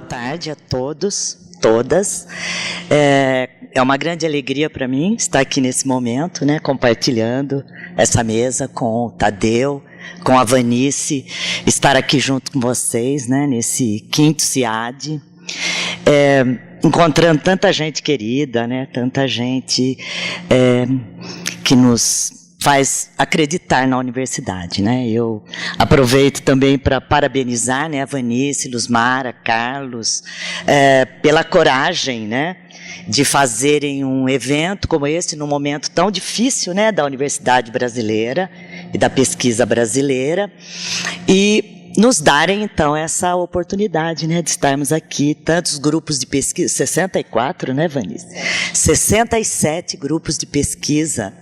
tarde a todos, todas. É uma grande alegria para mim estar aqui nesse momento, né, compartilhando essa mesa com o Tadeu, com a Vanice, estar aqui junto com vocês, né, nesse 5º CIAD, encontrando tanta gente querida, né, tanta gente que nos faz acreditar na universidade, né? Eu aproveito também para parabenizar, né, a Vanice, Luzmara, Carlos, pela coragem, né, de fazerem um evento como esse num momento tão difícil, né, da universidade brasileira e da pesquisa brasileira, e nos darem então essa oportunidade, né, de estarmos aqui, tantos grupos de pesquisa, 64, né, Vanice? 67 grupos de pesquisa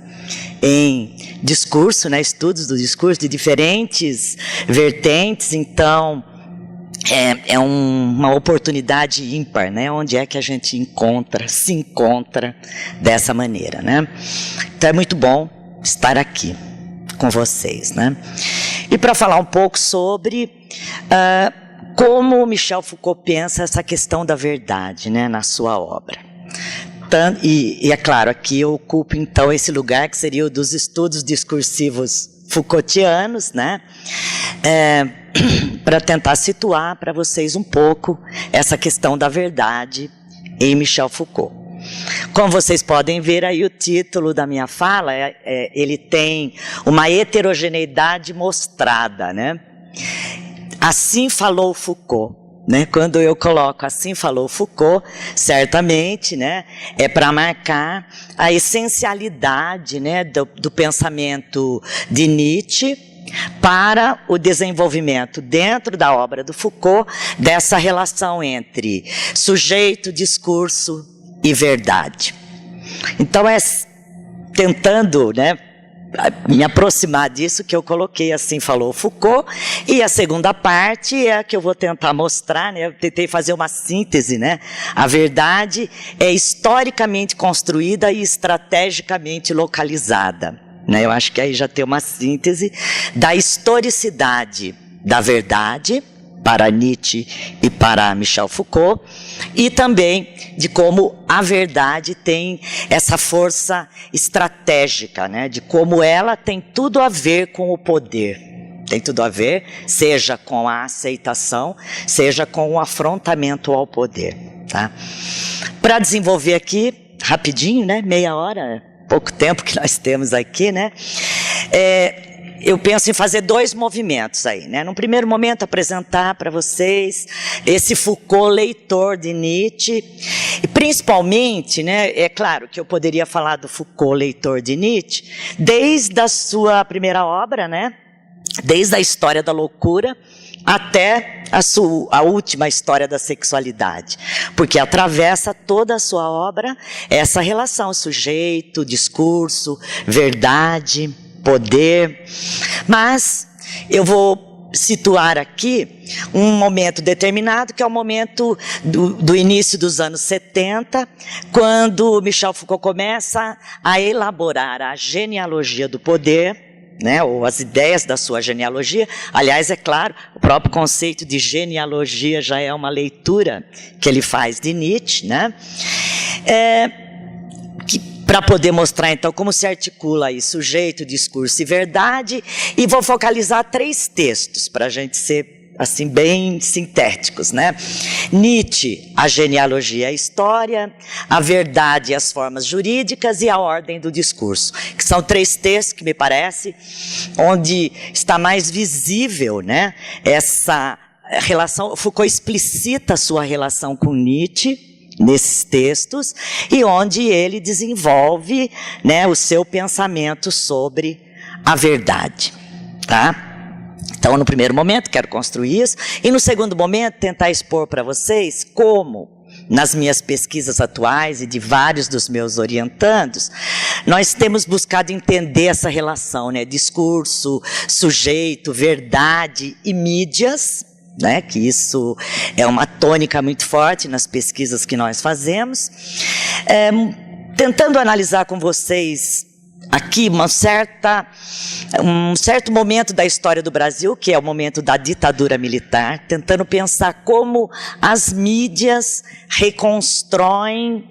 em discurso, né, estudos do discurso de diferentes vertentes. Então é uma oportunidade ímpar, né, onde é que a gente se encontra dessa maneira, né? Então é muito bom estar aqui com vocês, né? E para falar um pouco sobre como Michel Foucault pensa essa questão da verdade, né, na sua obra. E é claro, aqui eu ocupo então esse lugar que seria o dos estudos discursivos Foucaultianos, né? Para tentar situar para vocês um pouco essa questão da verdade em Michel Foucault. Como vocês podem ver aí, o título da minha fala, ele tem uma heterogeneidade mostrada, né? Assim falou Foucault. Né, quando eu coloco assim falou Foucault, certamente, né, é para marcar a essencialidade, né, do pensamento de Nietzsche para o desenvolvimento dentro da obra do Foucault dessa relação entre sujeito, discurso e verdade. Então tentando, né, me aproximar disso que eu coloquei, assim falou Foucault, e a segunda parte é a que eu vou tentar mostrar, né, eu tentei fazer uma síntese, né, a verdade é historicamente construída e estrategicamente localizada, né, eu acho que aí já tem uma síntese da historicidade da verdade, para Nietzsche e para Michel Foucault, e também de como a verdade tem essa força estratégica, né, de como ela tem tudo a ver com o poder. Tem tudo a ver, seja com a aceitação, seja com o afrontamento ao poder. Tá? Para desenvolver aqui, rapidinho, né, meia hora, pouco tempo que nós temos aqui, né, eu penso em fazer 2 movimentos aí, né? No primeiro momento, apresentar para vocês esse Foucault leitor de Nietzsche, e principalmente, né, é claro que eu poderia falar do Foucault leitor de Nietzsche desde a sua primeira obra, né? Desde a História da Loucura até a última História da Sexualidade, porque atravessa toda a sua obra essa relação sujeito, discurso, verdade, poder. Mas eu vou situar aqui um momento determinado, que é o momento do início dos anos 70, quando Michel Foucault começa a elaborar a genealogia do poder, né, ou as ideias da sua genealogia. Aliás, é claro, o próprio conceito de genealogia já é uma leitura que ele faz de Nietzsche, né? Para poder mostrar, então, como se articula aí sujeito, discurso e verdade, e vou focalizar 3 textos, para a gente ser, assim, bem sintéticos, né? Nietzsche, a genealogia e a história, a verdade e as formas jurídicas e a ordem do discurso, que são 3 textos que me parece, onde está mais visível, né, essa relação. Foucault explicita a sua relação com Nietzsche nesses textos, e onde ele desenvolve, né, o seu pensamento sobre a verdade, tá? Então, no primeiro momento, quero construir isso, e no segundo momento, tentar expor para vocês como, nas minhas pesquisas atuais e de vários dos meus orientandos, nós temos buscado entender essa relação, né, discurso, sujeito, verdade e mídias, né, que isso é uma tônica muito forte nas pesquisas que nós fazemos, tentando analisar com vocês aqui um certo momento da história do Brasil, que é o momento da ditadura militar, tentando pensar como as mídias reconstroem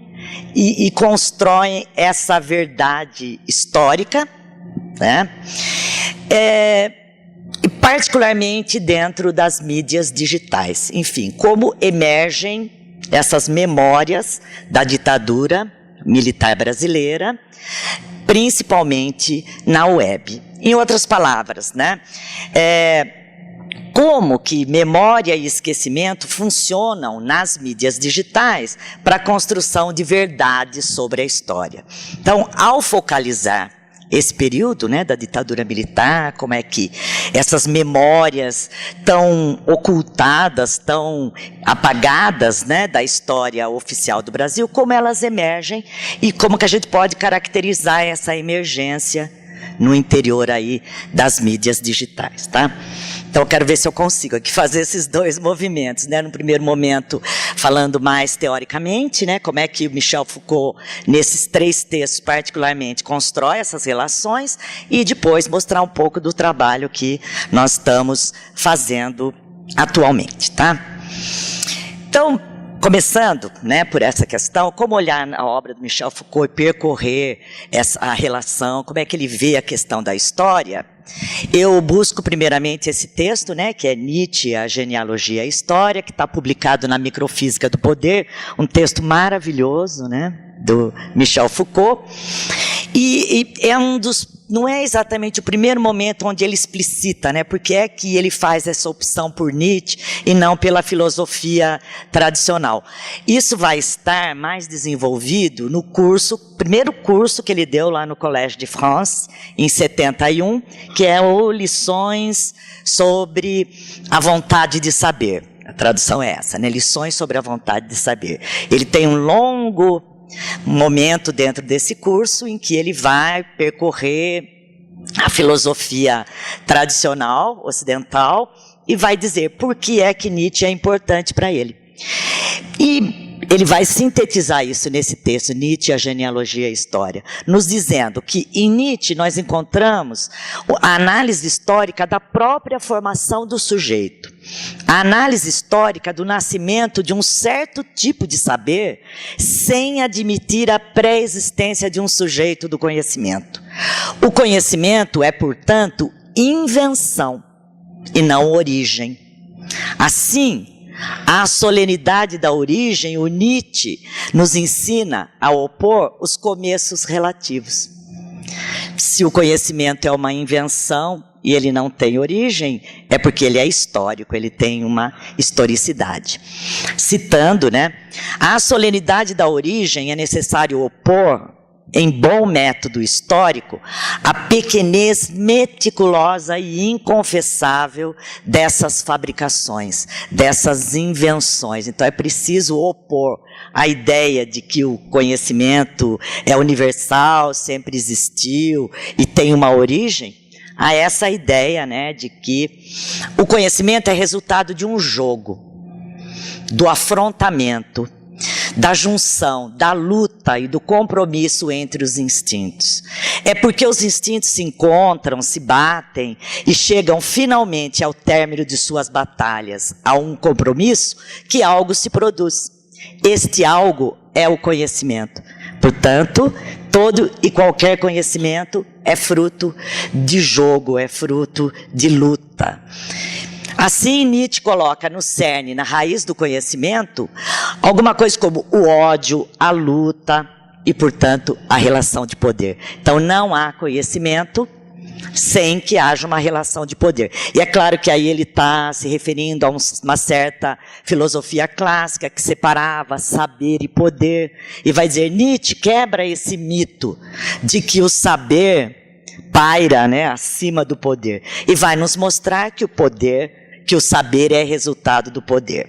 e constroem essa verdade histórica, né? E particularmente dentro das mídias digitais. Enfim, como emergem essas memórias da ditadura militar brasileira, principalmente na web. Em outras palavras, né? Como que memória e esquecimento funcionam nas mídias digitais para a construção de verdades sobre a história. Então, ao focalizar esse período, né, da ditadura militar, como é que essas memórias tão ocultadas, tão apagadas, né, da história oficial do Brasil, como elas emergem e como que a gente pode caracterizar essa emergência no interior aí das mídias digitais, tá? Então, eu quero ver se eu consigo aqui fazer esses dois movimentos, né? No primeiro momento, falando mais teoricamente, né? Como é que o Michel Foucault, nesses 3 textos particularmente, constrói essas relações, e depois mostrar um pouco do trabalho que nós estamos fazendo atualmente, tá? Então, começando, né, por essa questão, como olhar a obra do Michel Foucault e percorrer a relação, como é que ele vê a questão da história, eu busco primeiramente esse texto, né, que é Nietzsche, a genealogia e a história, que está publicado na Microfísica do Poder, um texto maravilhoso, né, do Michel Foucault, e é não é exatamente o primeiro momento onde ele explicita, né, porque é que ele faz essa opção por Nietzsche e não pela filosofia tradicional. Isso vai estar mais desenvolvido no primeiro curso que ele deu lá no Collège de France, em 71, que é o Lições sobre a Vontade de Saber. A tradução é essa, né, Lições sobre a Vontade de Saber. Ele tem um longo momento dentro desse curso em que ele vai percorrer a filosofia tradicional, ocidental, e vai dizer por que é que Nietzsche é importante para ele. E ele vai sintetizar isso nesse texto, Nietzsche, a genealogia e a história, nos dizendo que em Nietzsche nós encontramos a análise histórica da própria formação do sujeito, a análise histórica do nascimento de um certo tipo de saber, sem admitir a pré-existência de um sujeito do conhecimento. O conhecimento é, portanto, invenção e não origem. Assim, a solenidade da origem, o Nietzsche nos ensina a opor os começos relativos. Se o conhecimento é uma invenção e ele não tem origem, é porque ele é histórico, ele tem uma historicidade. Citando, né, a solenidade da origem é necessário opor, em bom método histórico, a pequenez meticulosa e inconfessável dessas fabricações, dessas invenções. Então é preciso opor a ideia de que o conhecimento é universal, sempre existiu e tem uma origem, a essa ideia, né, de que o conhecimento é resultado de um jogo, do afrontamento, da junção, da luta e do compromisso entre os instintos. É porque os instintos se encontram, se batem e chegam finalmente ao término de suas batalhas, a um compromisso, que algo se produz. Este algo é o conhecimento. Portanto, todo e qualquer conhecimento é fruto de jogo, é fruto de luta. Assim, Nietzsche coloca no cerne, na raiz do conhecimento, alguma coisa como o ódio, a luta e, portanto, a relação de poder. Então, não há conhecimento sem que haja uma relação de poder. E é claro que aí ele está se referindo a uma certa filosofia clássica que separava saber e poder. E vai dizer, Nietzsche quebra esse mito de que o saber paira, né, acima do poder. E vai nos mostrar que o saber é resultado do poder.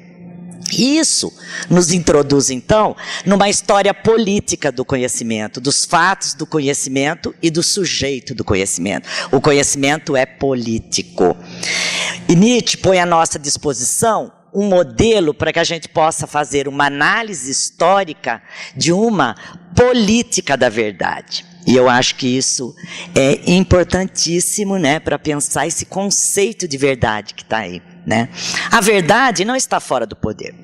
Isso nos introduz, então, numa história política do conhecimento, dos fatos do conhecimento e do sujeito do conhecimento. O conhecimento é político. E Nietzsche põe à nossa disposição um modelo para que a gente possa fazer uma análise histórica de uma política da verdade. E eu acho que isso é importantíssimo, né, para pensar esse conceito de verdade que está aí, né? A verdade não está fora do poder,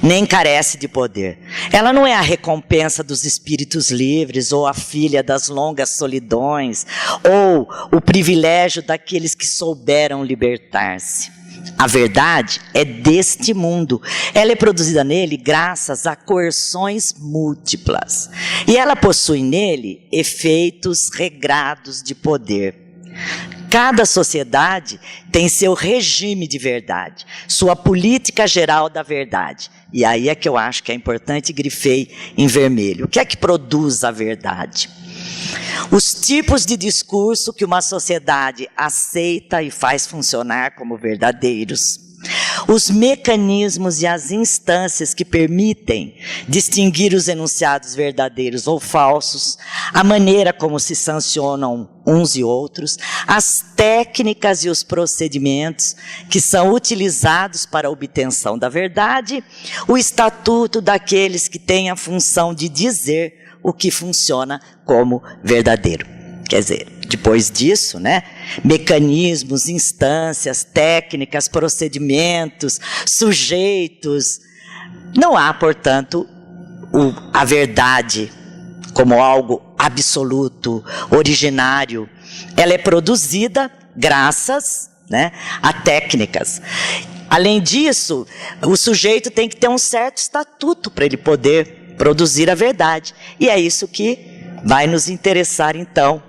nem carece de poder. Ela não é a recompensa dos espíritos livres, ou a filha das longas solidões, ou o privilégio daqueles que souberam libertar-se. A verdade é deste mundo. Ela é produzida nele graças a coerções múltiplas. E ela possui nele efeitos regrados de poder. Cada sociedade tem seu regime de verdade, sua política geral da verdade. E aí é que eu acho que é importante, grifei em vermelho. O que é que produz a verdade? Os tipos de discurso que uma sociedade aceita e faz funcionar como verdadeiros. Os mecanismos e as instâncias que permitem distinguir os enunciados verdadeiros ou falsos, a maneira como se sancionam uns e outros, as técnicas e os procedimentos que são utilizados para a obtenção da verdade, o estatuto daqueles que têm a função de dizer o que funciona como verdadeiro. Quer dizer, depois disso, né, mecanismos, instâncias, técnicas, procedimentos, sujeitos. Não há, portanto, a verdade como algo absoluto, originário. Ela é produzida graças, né, a técnicas. Além disso, o sujeito tem que ter um certo estatuto para ele poder produzir a verdade. E é isso que vai nos interessar, então,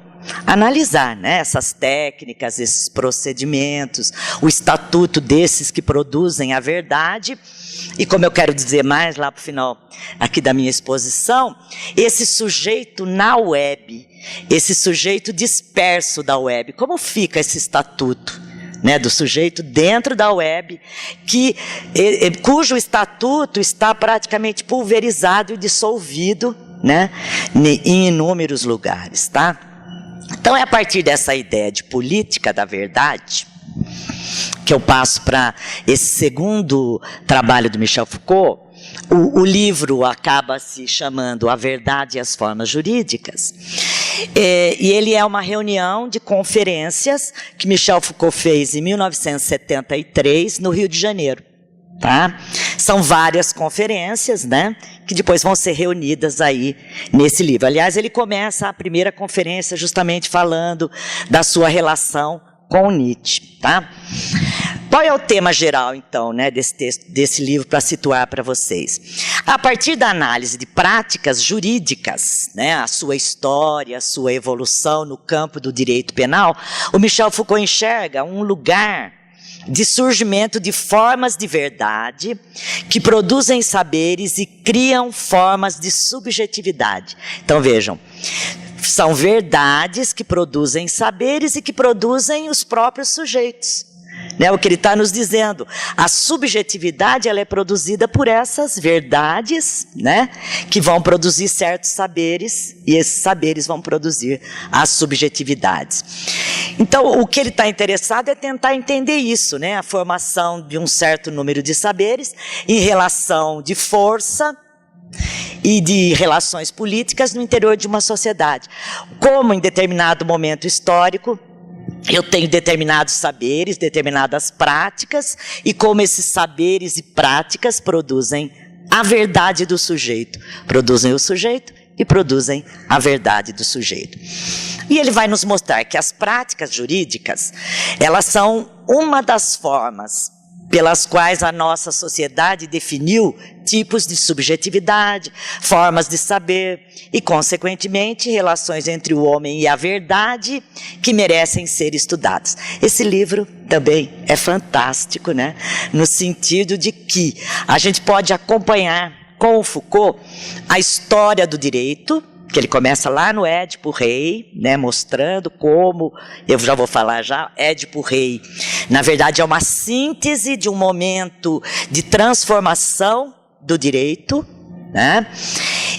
analisar, né, essas técnicas, esses procedimentos, o estatuto desses que produzem a verdade. E como eu quero dizer mais lá para o final aqui da minha exposição, esse sujeito na web, esse sujeito disperso da web, como fica esse estatuto, né, do sujeito dentro da web, cujo estatuto está praticamente pulverizado e dissolvido, né, em inúmeros lugares, tá? Então é a partir dessa ideia de política da verdade que eu passo para esse segundo trabalho do Michel Foucault. O livro acaba se chamando A Verdade e as Formas Jurídicas. E ele é uma reunião de conferências que Michel Foucault fez em 1973, no Rio de Janeiro. Tá? São várias conferências, né, que depois vão ser reunidas aí nesse livro. Aliás, ele começa a primeira conferência justamente falando da sua relação com Nietzsche. Tá? Qual é o tema geral, então, né, desse livro, para situar para vocês? A partir da análise de práticas jurídicas, né, a sua história, a sua evolução no campo do direito penal, o Michel Foucault enxerga um lugar de surgimento de formas de verdade que produzem saberes e criam formas de subjetividade. Então, vejam, são verdades que produzem saberes e que produzem os próprios sujeitos. Né, o que ele está nos dizendo, a subjetividade ela é produzida por essas verdades, né, que vão produzir certos saberes, e esses saberes vão produzir as subjetividades. Então, o que ele está interessado é tentar entender isso, né, a formação de um certo número de saberes em relação de força e de relações políticas no interior de uma sociedade. Como em determinado momento histórico, eu tenho determinados saberes, determinadas práticas, e como esses saberes e práticas produzem a verdade do sujeito. Produzem o sujeito e produzem a verdade do sujeito. E ele vai nos mostrar que as práticas jurídicas, elas são uma das formas pelas quais a nossa sociedade definiu tipos de subjetividade, formas de saber e, consequentemente, relações entre o homem e a verdade que merecem ser estudadas. Esse livro também é fantástico, né? No sentido de que a gente pode acompanhar com o Foucault a história do direito, que ele começa lá no Édipo Rei, né, mostrando como, eu já vou falar já, Édipo Rei, na verdade é uma síntese de um momento de transformação do direito, né,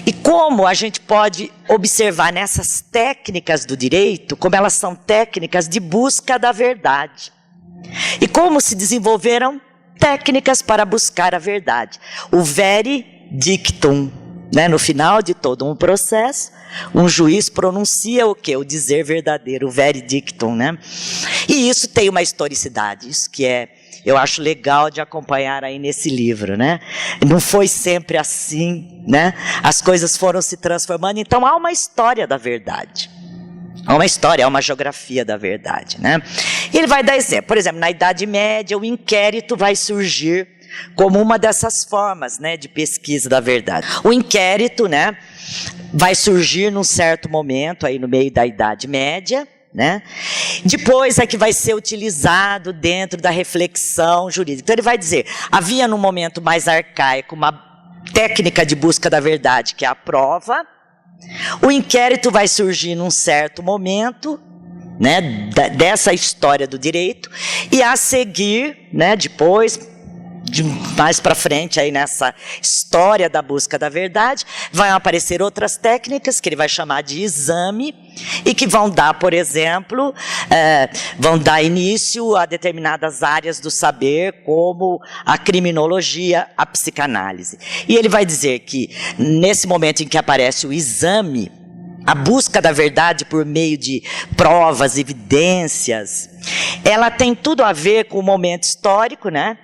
e como a gente pode observar nessas técnicas do direito, como elas são técnicas de busca da verdade, e como se desenvolveram técnicas para buscar a verdade. O veri dictum, né, no final de todo um processo, um juiz pronuncia o quê? O dizer verdadeiro, o veredictum, né? E isso tem uma historicidade, isso que eu acho legal de acompanhar aí nesse livro, né? Não foi sempre assim, né? As coisas foram se transformando, então há uma história da verdade. Há uma história, há uma geografia da verdade, né? E ele vai dar exemplo. Por exemplo, na Idade Média, o inquérito vai surgir como uma dessas formas, né, de pesquisa da verdade. O inquérito, né, vai surgir num certo momento, aí no meio da Idade Média, né? Depois é que vai ser utilizado dentro da reflexão jurídica. Então ele vai dizer, havia num momento mais arcaico uma técnica de busca da verdade, que é a prova. O inquérito vai surgir num certo momento, né, dessa história do direito, e a seguir, né, depois, mais para frente, aí nessa história da busca da verdade, vão aparecer outras técnicas que ele vai chamar de exame e que vão dar, por exemplo, vão dar início a determinadas áreas do saber, como a criminologia, a psicanálise. E ele vai dizer que, nesse momento em que aparece o exame, a busca da verdade por meio de provas, evidências, ela tem tudo a ver com o momento histórico, né,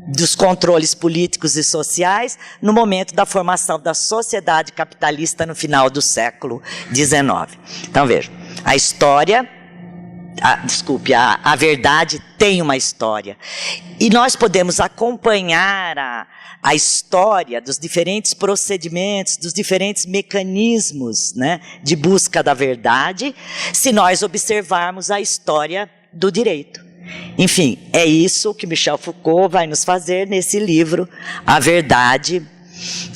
dos controles políticos e sociais no momento da formação da sociedade capitalista no final do século XIX. Então, veja, a história, a verdade tem uma história. E nós podemos acompanhar a história dos diferentes procedimentos, dos diferentes mecanismos, né, de busca da verdade, se nós observarmos a história do direito. Enfim, é isso que Michel Foucault vai nos fazer nesse livro, A Verdade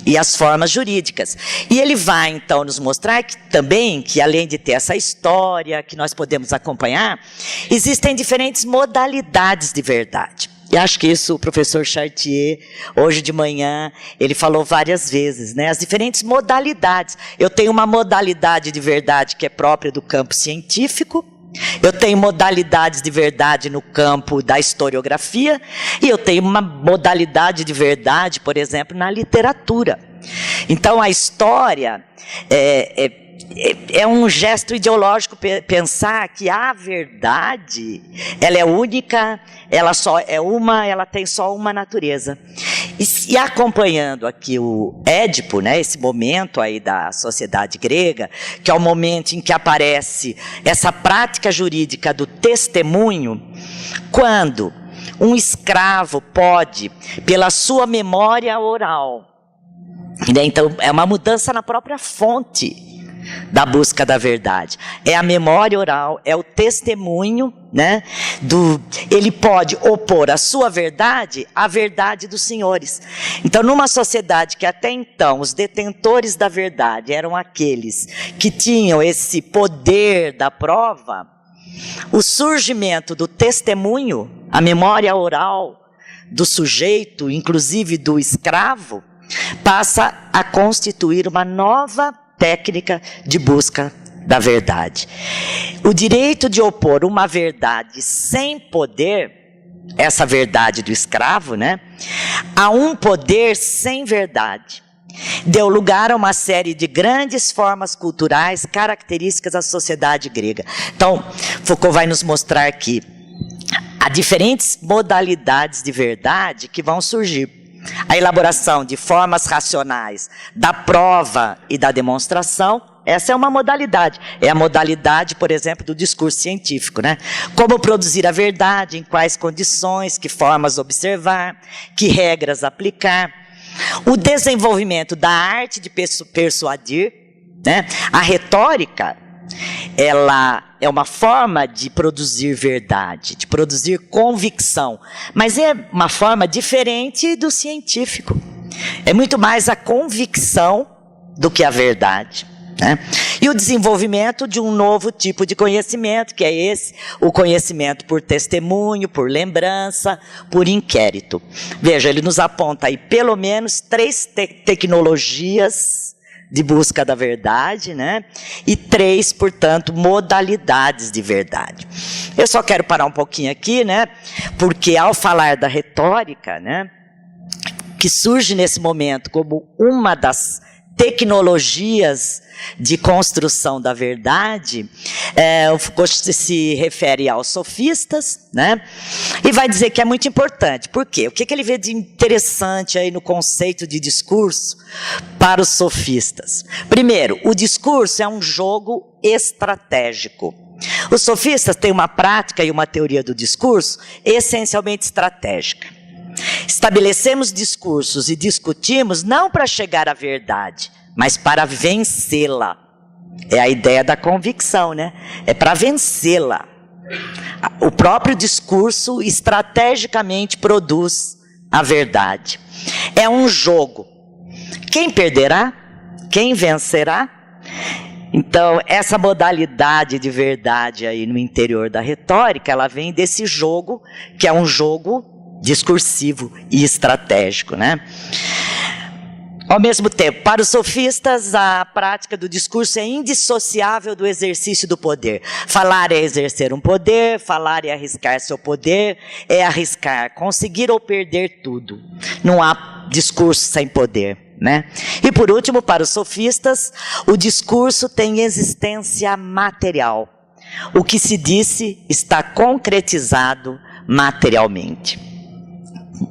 e as Formas Jurídicas. E ele vai, então, nos mostrar que também, que além de ter essa história que nós podemos acompanhar, existem diferentes modalidades de verdade. E acho que isso o professor Chartier, hoje de manhã, ele falou várias vezes, né? As diferentes modalidades. Eu tenho uma modalidade de verdade que é própria do campo científico, eu tenho modalidades de verdade no campo da historiografia e eu tenho uma modalidade de verdade, por exemplo, na literatura. Então, a história é um gesto ideológico pensar que a verdade, ela é única, ela tem só uma natureza. E acompanhando aqui o Édipo, né, esse momento aí da sociedade grega, que é o momento em que aparece essa prática jurídica do testemunho, quando um escravo pode, pela sua memória oral, né, então é uma mudança na própria fonte da busca da verdade. É a memória oral, é o testemunho, né, ele pode opor a sua verdade à verdade dos senhores. Então, numa sociedade que até então os detentores da verdade eram aqueles que tinham esse poder da prova, o surgimento do testemunho, a memória oral do sujeito, inclusive do escravo, passa a constituir uma nova técnica de busca da verdade. O direito de opor uma verdade sem poder, essa verdade do escravo, né, a um poder sem verdade, deu lugar a uma série de grandes formas culturais características da sociedade grega. Então, Foucault vai nos mostrar que há diferentes modalidades de verdade que vão surgir. A elaboração de formas racionais da prova e da demonstração, essa é uma modalidade. É a modalidade, por exemplo, do discurso científico, né? Como produzir a verdade, em quais condições, que formas observar, que regras aplicar. O desenvolvimento da arte de persuadir, né? A retórica, ela é uma forma de produzir verdade, de produzir convicção, mas é uma forma diferente do científico. É muito mais a convicção do que a verdade, né? E o desenvolvimento de um novo tipo de conhecimento, que é esse, o conhecimento por testemunho, por lembrança, por inquérito. Veja, ele nos aponta aí pelo menos 3 tecnologias de busca da verdade, né? E 3, portanto, modalidades de verdade. Eu só quero parar um pouquinho aqui, né? Porque ao falar da retórica, né, que surge nesse momento como uma das tecnologias de construção da verdade, o Foucault se refere aos sofistas, né? E vai dizer que é muito importante. Por quê? O que ele vê de interessante aí no conceito de discurso para os sofistas? Primeiro, o discurso é um jogo estratégico. Os sofistas têm uma prática e uma teoria do discurso essencialmente estratégica. Estabelecemos discursos e discutimos não para chegar à verdade, mas para vencê-la. É a ideia da convicção, né? É para vencê-la. O próprio discurso estrategicamente produz a verdade. É um jogo. Quem perderá? Quem vencerá? Então, essa modalidade de verdade aí no interior da retórica, ela vem desse jogo, que é um jogo discursivo e estratégico, né? Ao mesmo tempo, para os sofistas, a prática do discurso é indissociável do exercício do poder. Falar é exercer um poder, falar é arriscar seu poder, é arriscar, conseguir ou perder tudo. Não há discurso sem poder, né? E por último, para os sofistas, o discurso tem existência material. O que se disse está concretizado materialmente.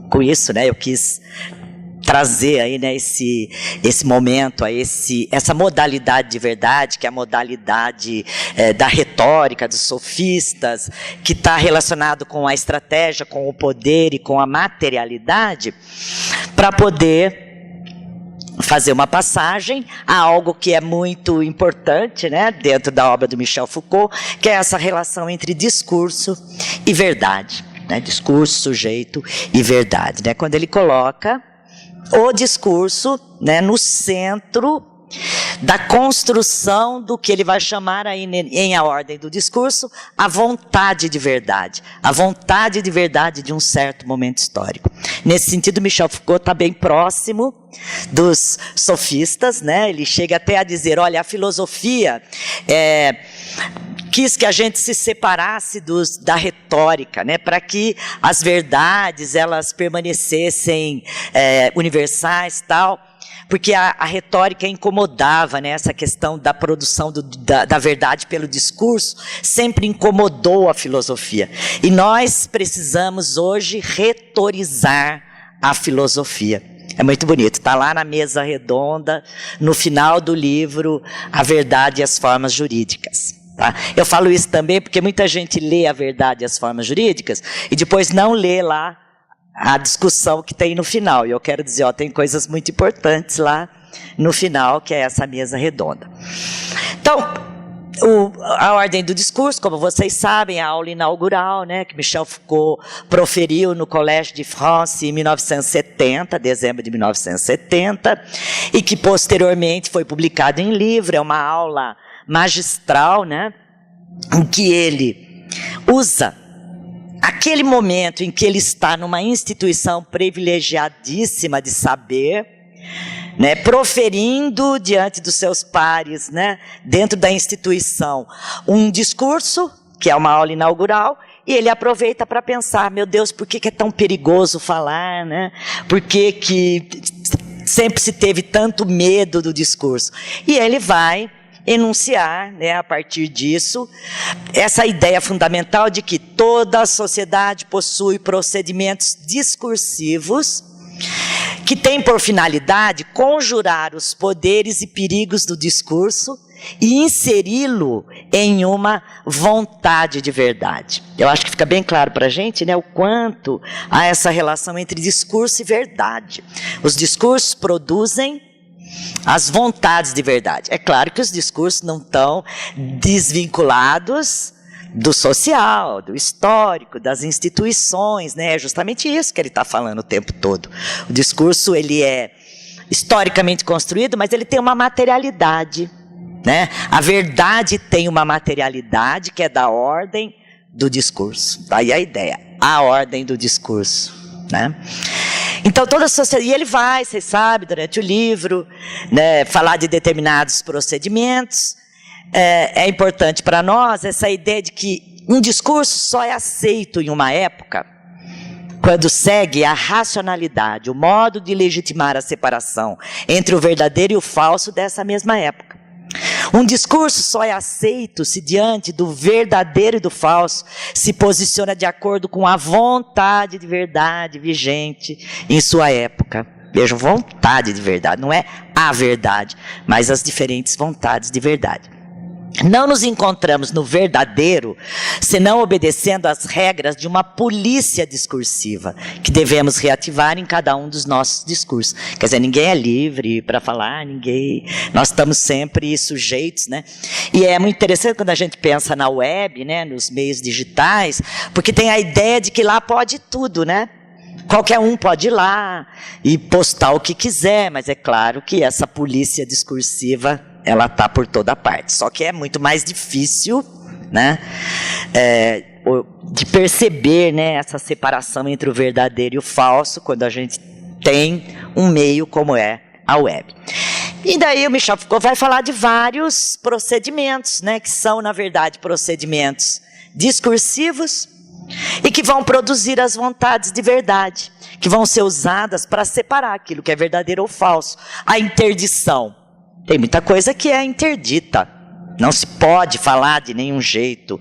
Com isso, né, eu quis trazer aí, né, esse momento, essa modalidade de verdade, que é a modalidade da retórica dos sofistas, que está relacionado com a estratégia, com o poder e com a materialidade, para poder fazer uma passagem a algo que é muito importante, né, dentro da obra do Michel Foucault, que é essa relação entre discurso e verdade, né, discurso, sujeito e verdade, né, quando ele coloca o discurso, né, no centro da construção do que ele vai chamar aí em A Ordem do Discurso, a vontade de verdade de um certo momento histórico. Nesse sentido, Michel Foucault está bem próximo dos sofistas, né? Ele chega até a dizer, olha, a filosofia quis que a gente se separasse da retórica, né, para que as verdades elas permanecessem universais e tal, porque a retórica incomodava, né, essa questão da produção da verdade pelo discurso, sempre incomodou a filosofia. E nós precisamos hoje retorizar a filosofia. É muito bonito, está lá na mesa redonda, no final do livro, A Verdade e as Formas Jurídicas. Tá? Eu falo isso também porque muita gente lê A Verdade e as Formas Jurídicas e depois não lê lá a discussão que tem no final. E eu quero dizer, ó, tem coisas muito importantes lá no final, que é essa mesa redonda. Então, a Ordem do Discurso, como vocês sabem, a aula inaugural, né, que Michel Foucault proferiu no Collège de France em 1970, dezembro de 1970, e que posteriormente foi publicado em livro, é uma aula magistral, né, em que ele usa aquele momento em que ele está numa instituição privilegiadíssima de saber, né, proferindo diante dos seus pares, né, dentro da instituição, um discurso, que é uma aula inaugural, e ele aproveita para pensar, meu Deus, por que é tão perigoso falar, né? Por que sempre se teve tanto medo do discurso? E ele vai enunciar, né, a partir disso, essa ideia fundamental de que toda a sociedade possui procedimentos discursivos que têm por finalidade conjurar os poderes e perigos do discurso e inseri-lo em uma vontade de verdade. Eu acho que fica bem claro para a gente, né, o quanto há essa relação entre discurso e verdade. Os discursos produzem as vontades de verdade. É claro que os discursos não estão desvinculados do social, do histórico, das instituições, né? É justamente isso que ele está falando o tempo todo. O discurso, ele é historicamente construído, mas ele tem uma materialidade, né? A verdade tem uma materialidade que é da ordem do discurso. Daí a ideia, a ordem do discurso, né? Então, toda a sociedade, e ele vai, vocês sabem, durante o livro, né, falar de determinados procedimentos. É importante para nós essa ideia de que um discurso só é aceito em uma época quando segue a racionalidade, o modo de legitimar a separação entre o verdadeiro e o falso dessa mesma época. Um discurso só é aceito se diante do verdadeiro e do falso se posiciona de acordo com a vontade de verdade vigente em sua época. Vejam, vontade de verdade, não é a verdade, mas as diferentes vontades de verdade. Não nos encontramos no verdadeiro, senão obedecendo às regras de uma polícia discursiva, que devemos reativar em cada um dos nossos discursos. Quer dizer, ninguém é livre para falar, nós estamos sempre sujeitos, né? E é muito interessante quando a gente pensa na web, né, nos meios digitais, porque tem a ideia de que lá pode tudo, né? Qualquer um pode ir lá e postar o que quiser, mas é claro que essa polícia discursiva, ela está por toda parte. Só que é muito mais difícil, né, de perceber, né, essa separação entre o verdadeiro e o falso, quando a gente tem um meio como é a web. E daí o Michel Foucault vai falar de vários procedimentos, né, que são, na verdade, procedimentos discursivos e que vão produzir as vontades de verdade, que vão ser usadas para separar aquilo que é verdadeiro ou falso. A interdição. Tem muita coisa que é interdita, não se pode falar de nenhum jeito.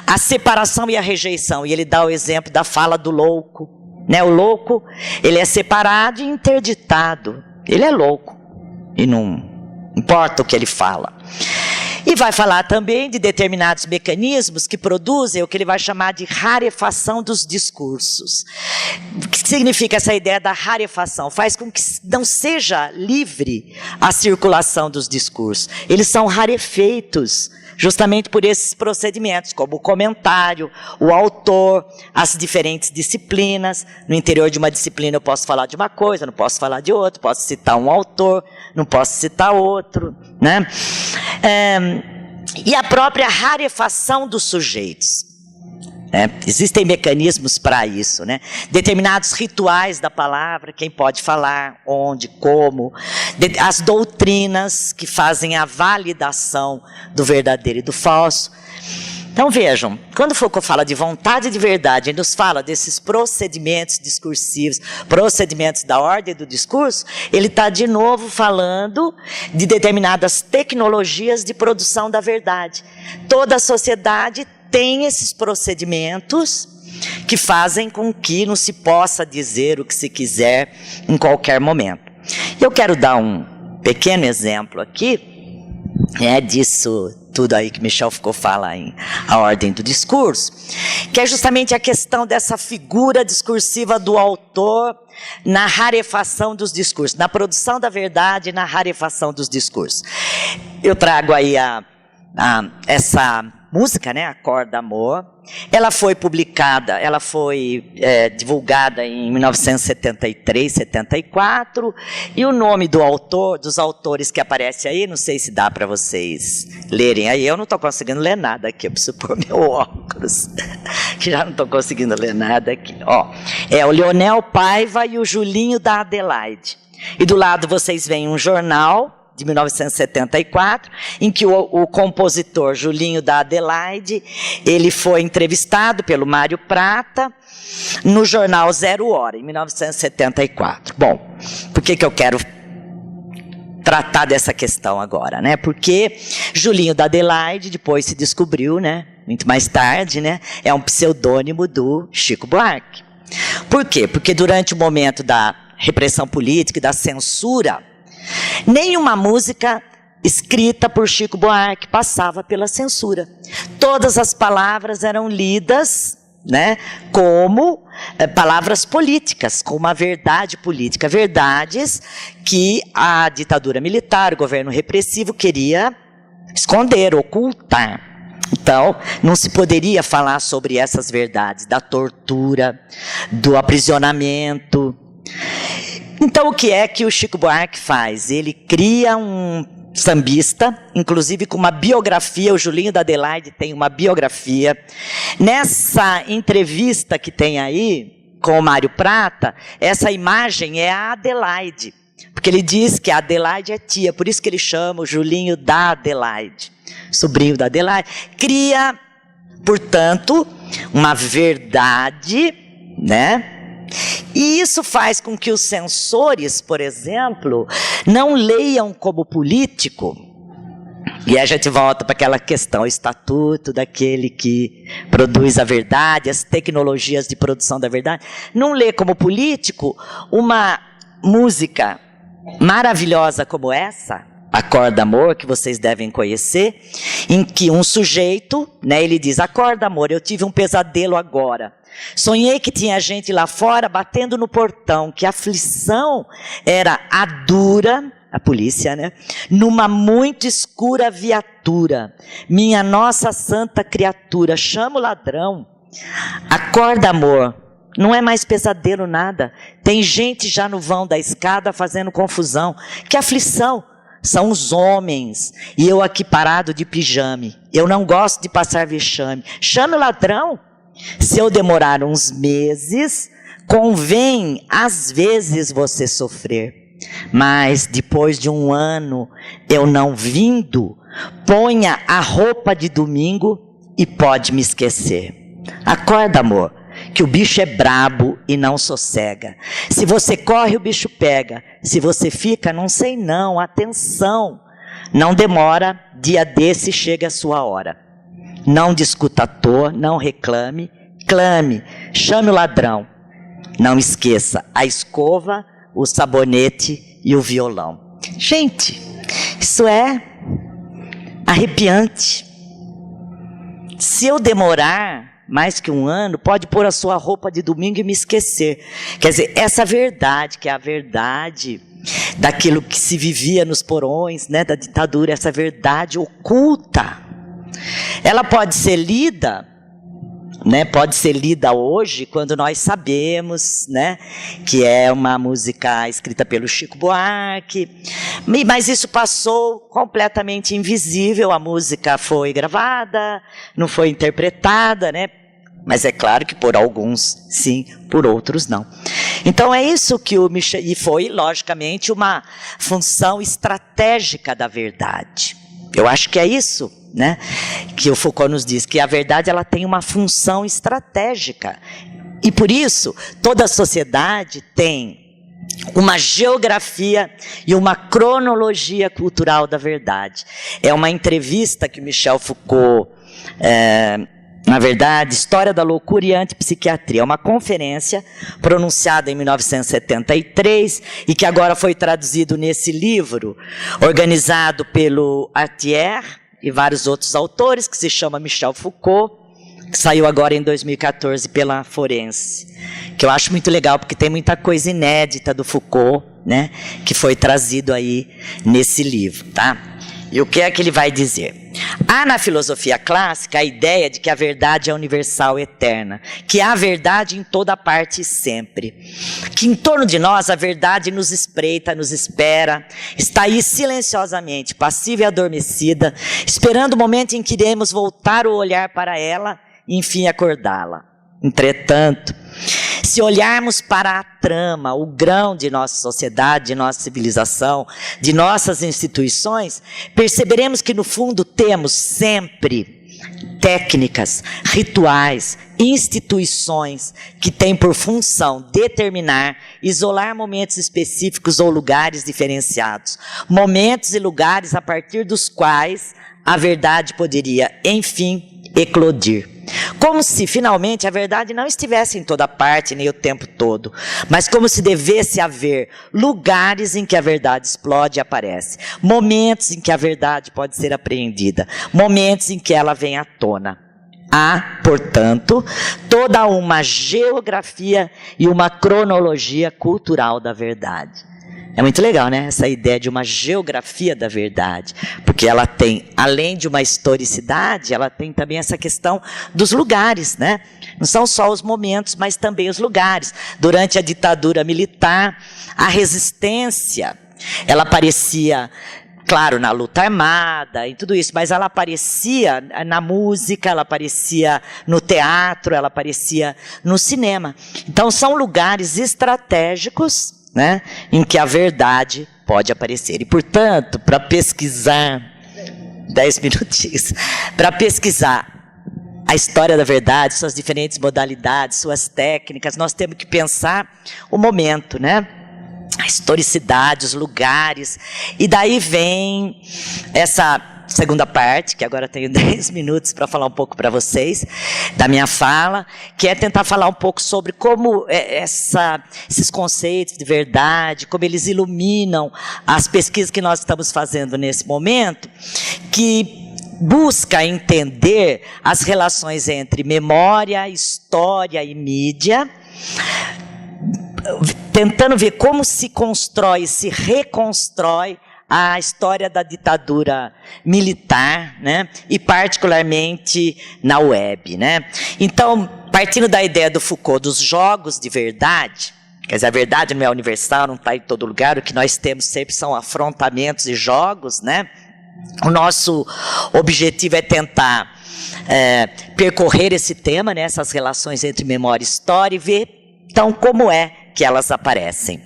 A separação e a rejeição, e ele dá o exemplo da fala do louco, né? O louco, ele é separado e interditado, ele é louco, e não importa o que ele fala. E vai falar também de determinados mecanismos que produzem o que ele vai chamar de rarefação dos discursos. O que significa essa ideia da rarefação? Faz com que não seja livre a circulação dos discursos. Eles são rarefeitos justamente por esses procedimentos, como o comentário, o autor, as diferentes disciplinas. No interior de uma disciplina eu posso falar de uma coisa, não posso falar de outra, posso citar um autor, não posso citar outro, né? E a própria rarefação dos sujeitos. Existem mecanismos para isso, né? Determinados rituais da palavra, quem pode falar, onde, como, as doutrinas que fazem a validação do verdadeiro e do falso. Então vejam, quando Foucault fala de vontade de verdade, ele nos fala desses procedimentos discursivos, procedimentos da ordem do discurso, ele está de novo falando de determinadas tecnologias de produção da verdade. Toda a sociedade tem esses procedimentos que fazem com que não se possa dizer o que se quiser em qualquer momento. Eu quero dar um pequeno exemplo aqui, disso tudo aí que Michel Foucault fala em A Ordem do Discurso, que é justamente a questão dessa figura discursiva do autor na rarefação dos discursos, na produção da verdade e na rarefação dos discursos. Eu trago aí essa música, né, Acorda Amor. Ela foi publicada, ela foi divulgada em 1973, 74, e o nome do autor, dos autores que aparece aí, não sei se dá para vocês lerem aí, eu não estou conseguindo ler nada aqui, eu preciso pôr meu óculos, que já não estou conseguindo ler nada aqui. É o Leonel Paiva e o Julinho da Adelaide, e do lado vocês veem um jornal de 1974, em que o compositor Julinho da Adelaide, ele foi entrevistado pelo Mário Prata no jornal Zero Hora, em 1974. Bom, por que eu quero tratar dessa questão agora, né? Porque Julinho da Adelaide depois se descobriu, né, muito mais tarde, né, é um pseudônimo do Chico Buarque. Por quê? Porque durante o momento da repressão política e da censura, nenhuma música escrita por Chico Buarque passava pela censura. Todas as palavras eram lidas, né, como palavras políticas, com uma verdade política. Verdades que a ditadura militar, o governo repressivo, queria esconder, ocultar. Então, não se poderia falar sobre essas verdades, da tortura, do aprisionamento. Então, o que é que o Chico Buarque faz? Ele cria um sambista, inclusive com uma biografia, o Julinho da Adelaide tem uma biografia. Nessa entrevista que tem aí, com o Mário Prata, essa imagem é a Adelaide, porque ele diz que a Adelaide é tia, por isso que ele chama o Julinho da Adelaide, sobrinho da Adelaide. Cria, portanto, uma verdade, né, E isso faz com que os censores, por exemplo, não leiam como político. E aí a gente volta para aquela questão, o estatuto daquele que produz a verdade, as tecnologias de produção da verdade. Não lê como político uma música maravilhosa como essa, Acorda Amor, que vocês devem conhecer, em que um sujeito, né, ele diz: acorda amor, eu tive um pesadelo agora. Sonhei que tinha gente lá fora batendo no portão, que a aflição era a dura, a polícia, né? Numa muito escura viatura. Minha nossa santa criatura, chama o ladrão. Acorda amor, não é mais pesadelo nada. Tem gente já no vão da escada fazendo confusão. Que aflição! São os homens, e eu aqui parado de pijame. Eu não gosto de passar vexame. Chame o ladrão. Se eu demorar uns meses, convém às vezes você sofrer. Mas depois de um ano eu não vindo, ponha a roupa de domingo e pode me esquecer. Acorda amor, que o bicho é brabo e não sossega. Se você corre, o bicho pega. Se você fica, não sei não, atenção. Não demora, dia desse chega a sua hora. Não discuta à toa, não reclame, clame, chame o ladrão. Não esqueça a escova, o sabonete e o violão. Gente, isso é arrepiante. Se eu demorar mais que um ano, pode pôr a sua roupa de domingo e me esquecer. Quer dizer, essa verdade, que é a verdade daquilo que se vivia nos porões, né, da ditadura, essa verdade oculta, ela pode ser lida, né, pode ser lida hoje, quando nós sabemos, né, que é uma música escrita pelo Chico Buarque, mas isso passou completamente invisível. A música foi gravada, não foi interpretada, né, mas é claro que por alguns sim, por outros não. Então é isso que o Michel, e foi logicamente uma função estratégica da verdade. Eu acho que é isso, né, que o Foucault nos diz, que a verdade ela tem uma função estratégica. E por isso, toda a sociedade tem uma geografia e uma cronologia cultural da verdade. É uma entrevista que Michel Foucault, na verdade, História da Loucura e Antipsiquiatria, é uma conferência pronunciada em 1973 e que agora foi traduzido nesse livro, organizado pelo Attier e vários outros autores, que se chama Michel Foucault, que saiu agora em 2014 pela Forense, que eu acho muito legal, porque tem muita coisa inédita do Foucault, né, que foi trazido aí nesse livro, tá? E o que é que ele vai dizer? Há na filosofia clássica a ideia de que a verdade é universal, eterna, que há verdade em toda parte e sempre, que em torno de nós a verdade nos espreita, nos espera, está aí silenciosamente, passiva e adormecida, esperando o momento em que iremos voltar o olhar para ela e enfim acordá-la. Entretanto, se olharmos para a trama, o grão de nossa sociedade, de nossa civilização, de nossas instituições, perceberemos que no fundo temos sempre técnicas, rituais, instituições que têm por função determinar, isolar momentos específicos ou lugares diferenciados, momentos e lugares a partir dos quais a verdade poderia, enfim, eclodir. Como se, finalmente, a verdade não estivesse em toda parte, nem o tempo todo, mas como se devesse haver lugares em que a verdade explode e aparece, momentos em que a verdade pode ser apreendida, momentos em que ela vem à tona. Há, portanto, toda uma geografia e uma cronologia cultural da verdade. É muito legal, né? Essa ideia de uma geografia da verdade, porque ela tem, além de uma historicidade, ela tem também essa questão dos lugares, né? Não são só os momentos, mas também os lugares. Durante a ditadura militar, a resistência, ela aparecia, claro, na luta armada e tudo isso, mas ela aparecia na música, ela aparecia no teatro, ela aparecia no cinema. Então, são lugares estratégicos, né, em que a verdade pode aparecer. E, portanto, para pesquisar, 10 minutinhos, para pesquisar a história da verdade, suas diferentes modalidades, suas técnicas, nós temos que pensar o momento, né? A historicidade, os lugares, e daí vem essa segunda parte, que agora tenho 10 minutos para falar um pouco para vocês, da minha fala, que é tentar falar um pouco sobre como esses conceitos de verdade, como eles iluminam as pesquisas que nós estamos fazendo nesse momento, que busca entender as relações entre memória, história e mídia, tentando ver como se constrói, se reconstrói a história da ditadura militar, né? E particularmente na web, né? Então, partindo da ideia do Foucault dos jogos de verdade, quer dizer, a verdade não é universal, não está em todo lugar, o que nós temos sempre são afrontamentos e jogos, né? O nosso objetivo é tentar percorrer esse tema, né, essas relações entre memória e história, e ver, então, como é que elas aparecem.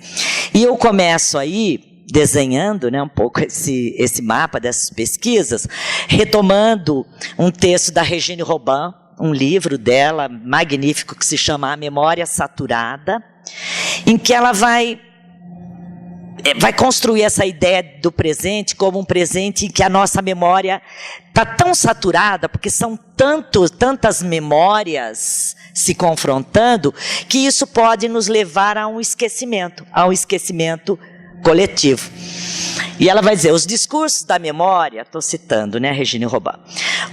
E eu começo aí desenhando, né, um pouco esse mapa dessas pesquisas, retomando um texto da Regine Robin, um livro dela magnífico que se chama A Memória Saturada, em que ela vai construir essa ideia do presente como um presente em que a nossa memória está tão saturada, porque são tantas memórias se confrontando, que isso pode nos levar a um esquecimento coletivo. E ela vai dizer, os discursos da memória, estou citando, né, Regine Robin,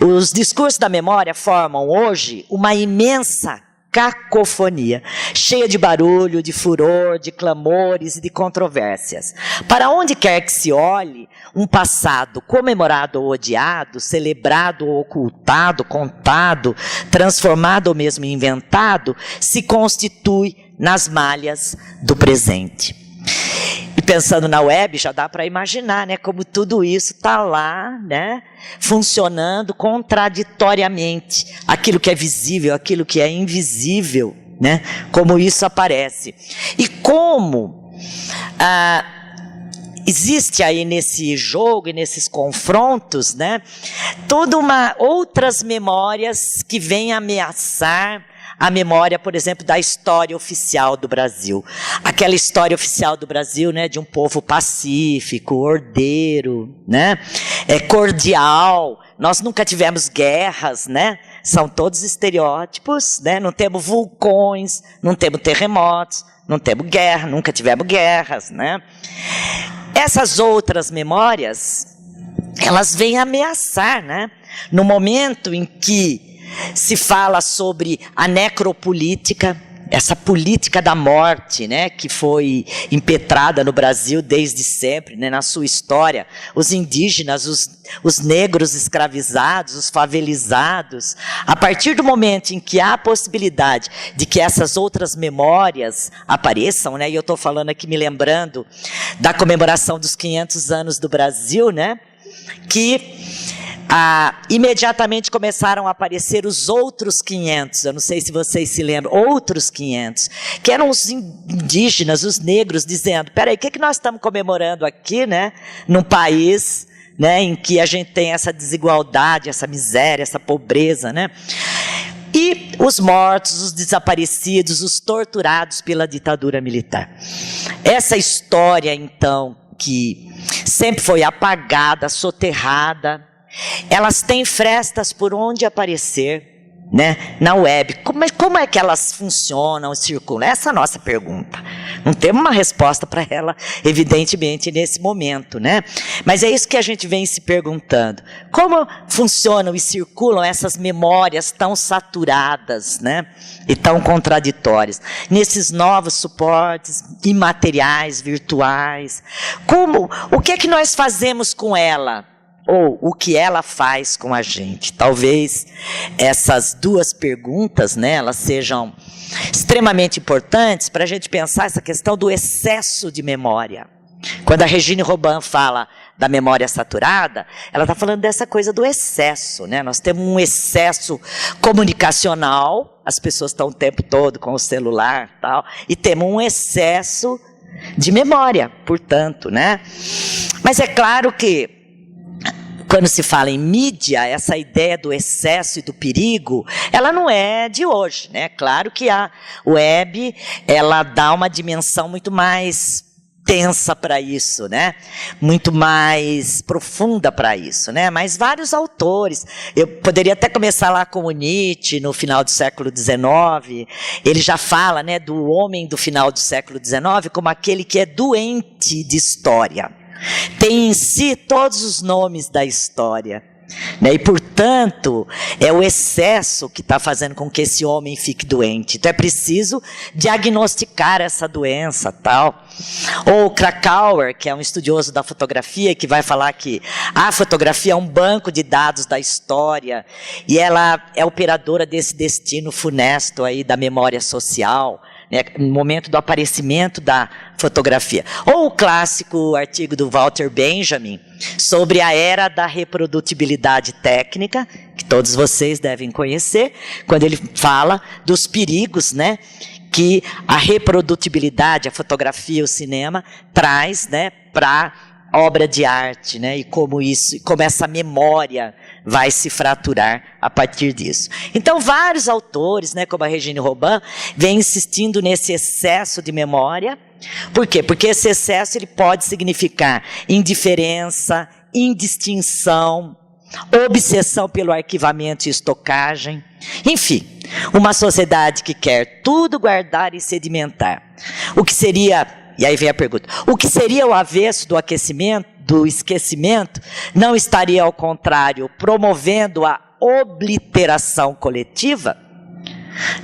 os discursos da memória formam hoje uma imensa cacofonia, cheia de barulho, de furor, de clamores e de controvérsias. Para onde quer que se olhe, um passado comemorado ou odiado, celebrado ou ocultado, contado, transformado ou mesmo inventado, se constitui nas malhas do presente. E pensando na web, já dá para imaginar, né, como tudo isso está lá, né, funcionando contraditoriamente. Aquilo que é visível, aquilo que é invisível, né, como isso aparece. E como existe aí nesse jogo e nesses confrontos, né, outras memórias que vêm ameaçar a memória, por exemplo, da história oficial do Brasil. Aquela história oficial do Brasil, né, de um povo pacífico, ordeiro, né, cordial. Nós nunca tivemos guerras, né? São todos estereótipos, né? Não temos vulcões, não temos terremotos, não temos guerra, nunca tivemos guerras, né? Essas outras memórias, elas vêm ameaçar, né? No momento em que se fala sobre a necropolítica, essa política da morte, né, que foi impetrada no Brasil desde sempre, né, na sua história. Os indígenas, os negros escravizados, os favelizados. A partir do momento em que há a possibilidade de que essas outras memórias apareçam, né, e eu estou falando aqui me lembrando da comemoração dos 500 anos do Brasil, né, que imediatamente começaram a aparecer os outros 500, eu não sei se vocês se lembram, outros 500, que eram os indígenas, os negros, dizendo, peraí, o que nós estamos comemorando aqui, né, num país, né, em que a gente tem essa desigualdade, essa miséria, essa pobreza, né? E os mortos, os desaparecidos, os torturados pela ditadura militar. Essa história, então, que sempre foi apagada, soterrada, elas têm frestas por onde aparecer, né, na web. Como é que elas funcionam, circulam? Essa é a nossa pergunta. Não temos uma resposta para ela, evidentemente, nesse momento, né? Mas é isso que a gente vem se perguntando. Como funcionam e circulam essas memórias tão saturadas, né, e tão contraditórias, nesses novos suportes imateriais, virtuais? O que é que nós fazemos com ela? Ou o que ela faz com a gente? Talvez essas duas perguntas, né, elas sejam extremamente importantes para a gente pensar essa questão do excesso de memória. Quando a Regine Robin fala da memória saturada, ela está falando dessa coisa do excesso, né? Nós temos um excesso comunicacional, as pessoas estão o tempo todo com o celular, tal, e temos um excesso de memória, portanto, né? Mas é claro que quando se fala em mídia, essa ideia do excesso e do perigo, ela não é de hoje, né? Claro que a web, ela dá uma dimensão muito mais tensa para isso, né? Muito mais profunda para isso, né? Mas vários autores, eu poderia até começar lá com o Nietzsche, no final do século XIX, ele já fala, né, do homem do final do século XIX como aquele que é doente de história. Tem em si todos os nomes da história, né? E, portanto, é o excesso que está fazendo com que esse homem fique doente. Então, é preciso diagnosticar essa doença, tal. Ou Krakauer, que é um estudioso da fotografia, que vai falar que a fotografia é um banco de dados da história e ela é operadora desse destino funesto aí da memória social, né, no momento do aparecimento da fotografia. Ou o clássico artigo do Walter Benjamin sobre a era da reprodutibilidade técnica, que todos vocês devem conhecer, quando ele fala dos perigos, né, que a reprodutibilidade, a fotografia, o cinema traz, né, para obra de arte, né, e como essa memória vai se fraturar a partir disso. Então, vários autores, né, como a Regine Robin, vêm insistindo nesse excesso de memória. Por quê? Porque esse excesso ele pode significar indiferença, indistinção, obsessão pelo arquivamento e estocagem. Enfim, uma sociedade que quer tudo guardar e sedimentar. O que seria, e aí vem a pergunta, o que seria o avesso do aquecimento, do esquecimento, não estaria, ao contrário, promovendo a obliteração coletiva?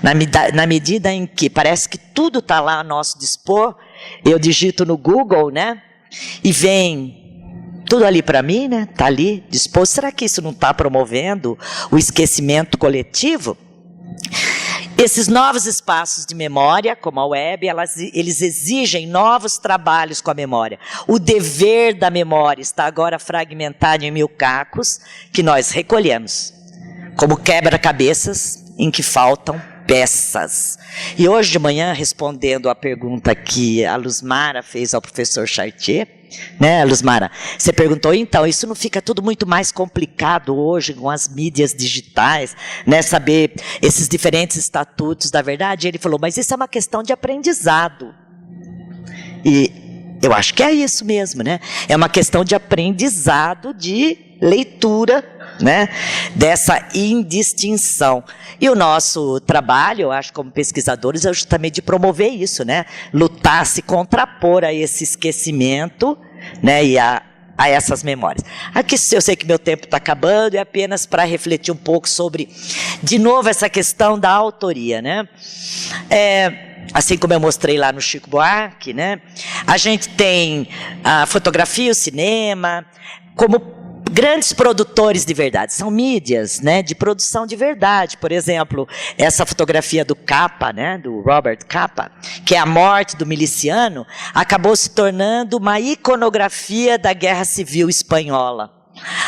Na medida em que parece que tudo está lá a nosso dispor, eu digito no Google, né, e vem tudo ali para mim, né, está ali disposto. Será que isso não está promovendo o esquecimento coletivo? Esses novos espaços de memória, como a web, eles exigem novos trabalhos com a memória. O dever da memória está agora fragmentado em 1000 cacos, que nós recolhemos, como quebra-cabeças em que faltam peças. E hoje de manhã, respondendo à pergunta que a Luzmara fez ao professor Chartier, né, Luzmara, você perguntou, então, isso não fica tudo muito mais complicado hoje com as mídias digitais, né, saber esses diferentes estatutos da verdade? E ele falou, mas isso é uma questão de aprendizado. E eu acho que é isso mesmo, né? É uma questão de aprendizado, de leitura, né, dessa indistinção. E o nosso trabalho, eu acho, como pesquisadores, é justamente de promover isso, né? Lutar, se contrapor a esse esquecimento, né, e a essas memórias. Aqui eu sei que meu tempo está acabando, é apenas para refletir um pouco sobre, de novo, essa questão da autoria, né? Assim como eu mostrei lá no Chico Buarque, né? A gente tem a fotografia, o cinema, como grandes produtores de verdade, são mídias, né, de produção de verdade. Por exemplo, essa fotografia do Capa, né, do Robert Capa, que é a morte do miliciano, acabou se tornando uma iconografia da Guerra Civil Espanhola.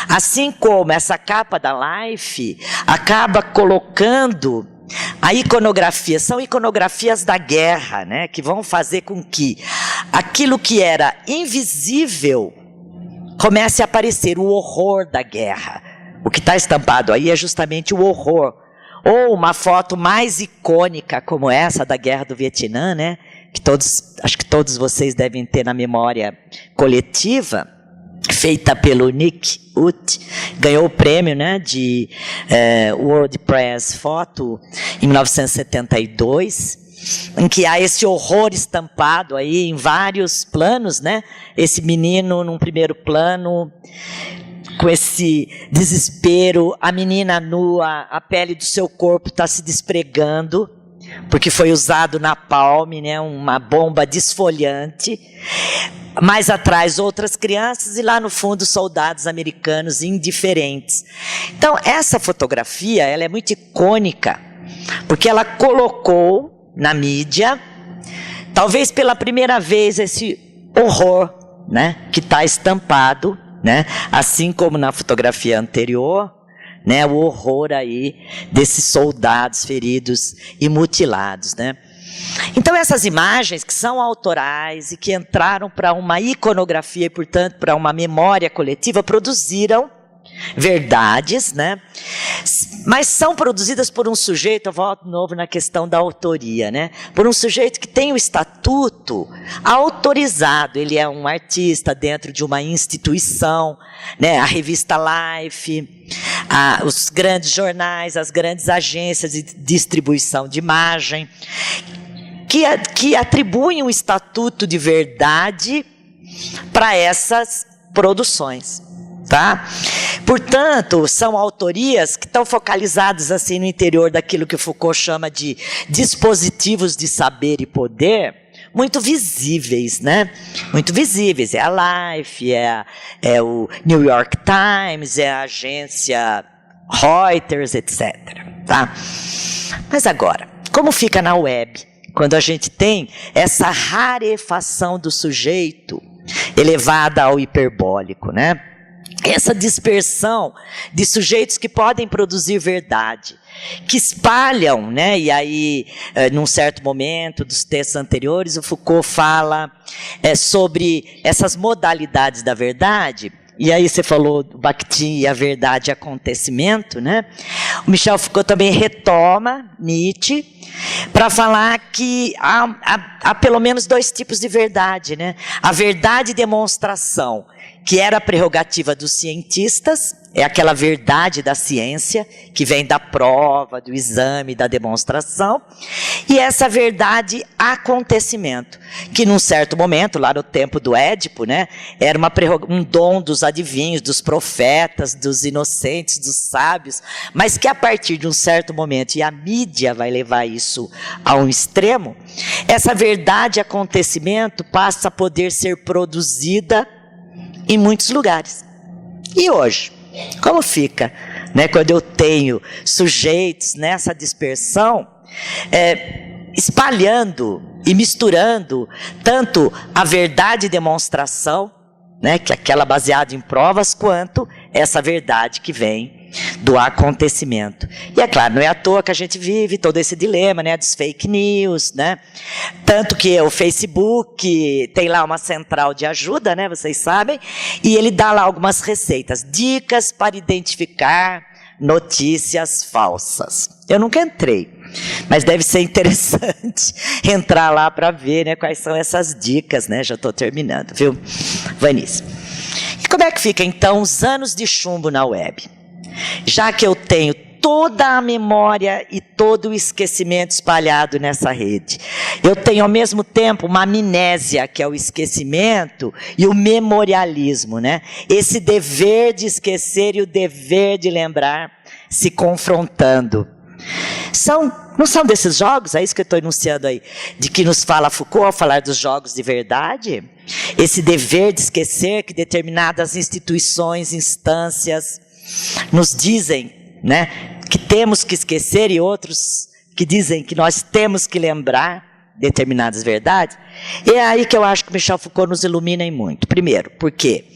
Assim como essa capa da Life acaba colocando a iconografia, são iconografias da guerra, né, que vão fazer com que aquilo que era invisível comece a aparecer, o horror da guerra. O que está estampado aí é justamente o horror. Ou uma foto mais icônica como essa da Guerra do Vietnã, né? Que acho que todos vocês devem ter na memória coletiva, feita pelo Nick Ut, ganhou o prêmio, né, de World Press Photo em 1972. Em que há esse horror estampado aí em vários planos, né? Esse menino num primeiro plano, com esse desespero, a menina nua, a pele do seu corpo está se despregando, porque foi usado napalm, né? Uma bomba desfolhante. Mais atrás, outras crianças, e lá no fundo, soldados americanos indiferentes. Então, essa fotografia, ela é muito icônica, porque ela colocou na mídia, talvez pela primeira vez, esse horror, né, que está estampado, né, assim como na fotografia anterior, né, o horror aí desses soldados feridos e mutilados, né. Então essas imagens que são autorais e que entraram para uma iconografia e, portanto, para uma memória coletiva, produziram verdades, né? Mas são produzidas por um sujeito, eu volto de novo na questão da autoria, né? Por um sujeito que tem o estatuto autorizado, ele é um artista dentro de uma instituição, né? A revista Life, os grandes jornais, as grandes agências de distribuição de imagem, que atribuem um estatuto de verdade para essas produções, tá? Portanto, são autorias que estão focalizadas assim no interior daquilo que Foucault chama de dispositivos de saber e poder, muito visíveis, né? Muito visíveis. É a Life, é o New York Times, é a agência Reuters, etc. Tá? Mas agora, como fica na web? Quando a gente tem essa rarefação do sujeito elevada ao hiperbólico, né? Essa dispersão de sujeitos que podem produzir verdade, que espalham, né? E aí, num certo momento dos textos anteriores, o Foucault fala sobre essas modalidades da verdade. E aí você falou do Bakhtin e a verdade e acontecimento, né? O Michel Foucault também retoma Nietzsche para falar que há pelo menos dois tipos de verdade, né? A verdade demonstração, que era a prerrogativa dos cientistas, é aquela verdade da ciência, que vem da prova, do exame, da demonstração, e essa verdade acontecimento, que num certo momento, lá no tempo do Édipo, né, era um dom dos adivinhos, dos profetas, dos inocentes, dos sábios, mas que a partir de um certo momento, e a mídia vai levar isso a um extremo, essa verdade acontecimento passa a poder ser produzida em muitos lugares. E hoje, como fica, né, quando eu tenho sujeitos nessa dispersão, espalhando e misturando tanto a verdade e demonstração, né, que é aquela baseada em provas, quanto essa verdade que vem do acontecimento. E é claro, não é à toa que a gente vive todo esse dilema, né, dos fake news, né? Tanto que o Facebook tem lá uma central de ajuda, né, vocês sabem, e ele dá lá algumas receitas, dicas para identificar notícias falsas. Eu nunca entrei, mas deve ser interessante entrar lá para ver, né, quais são essas dicas, né? Já estou terminando, viu, Vanice? E como é que fica, então, os anos de chumbo na web? Já que eu tenho toda a memória e todo o esquecimento espalhado nessa rede, eu tenho ao mesmo tempo uma amnésia, que é o esquecimento, e o memorialismo, né? Esse dever de esquecer e o dever de lembrar se confrontando. Não são desses jogos, é isso que eu estou enunciando aí, de que nos fala Foucault ao falar dos jogos de verdade? Esse dever de esquecer que determinadas instituições, instâncias nos dizem, né, que temos que esquecer, e outros que dizem que nós temos que lembrar determinadas verdades. E é aí que eu acho que Michel Foucault nos ilumina em muito. Primeiro, porque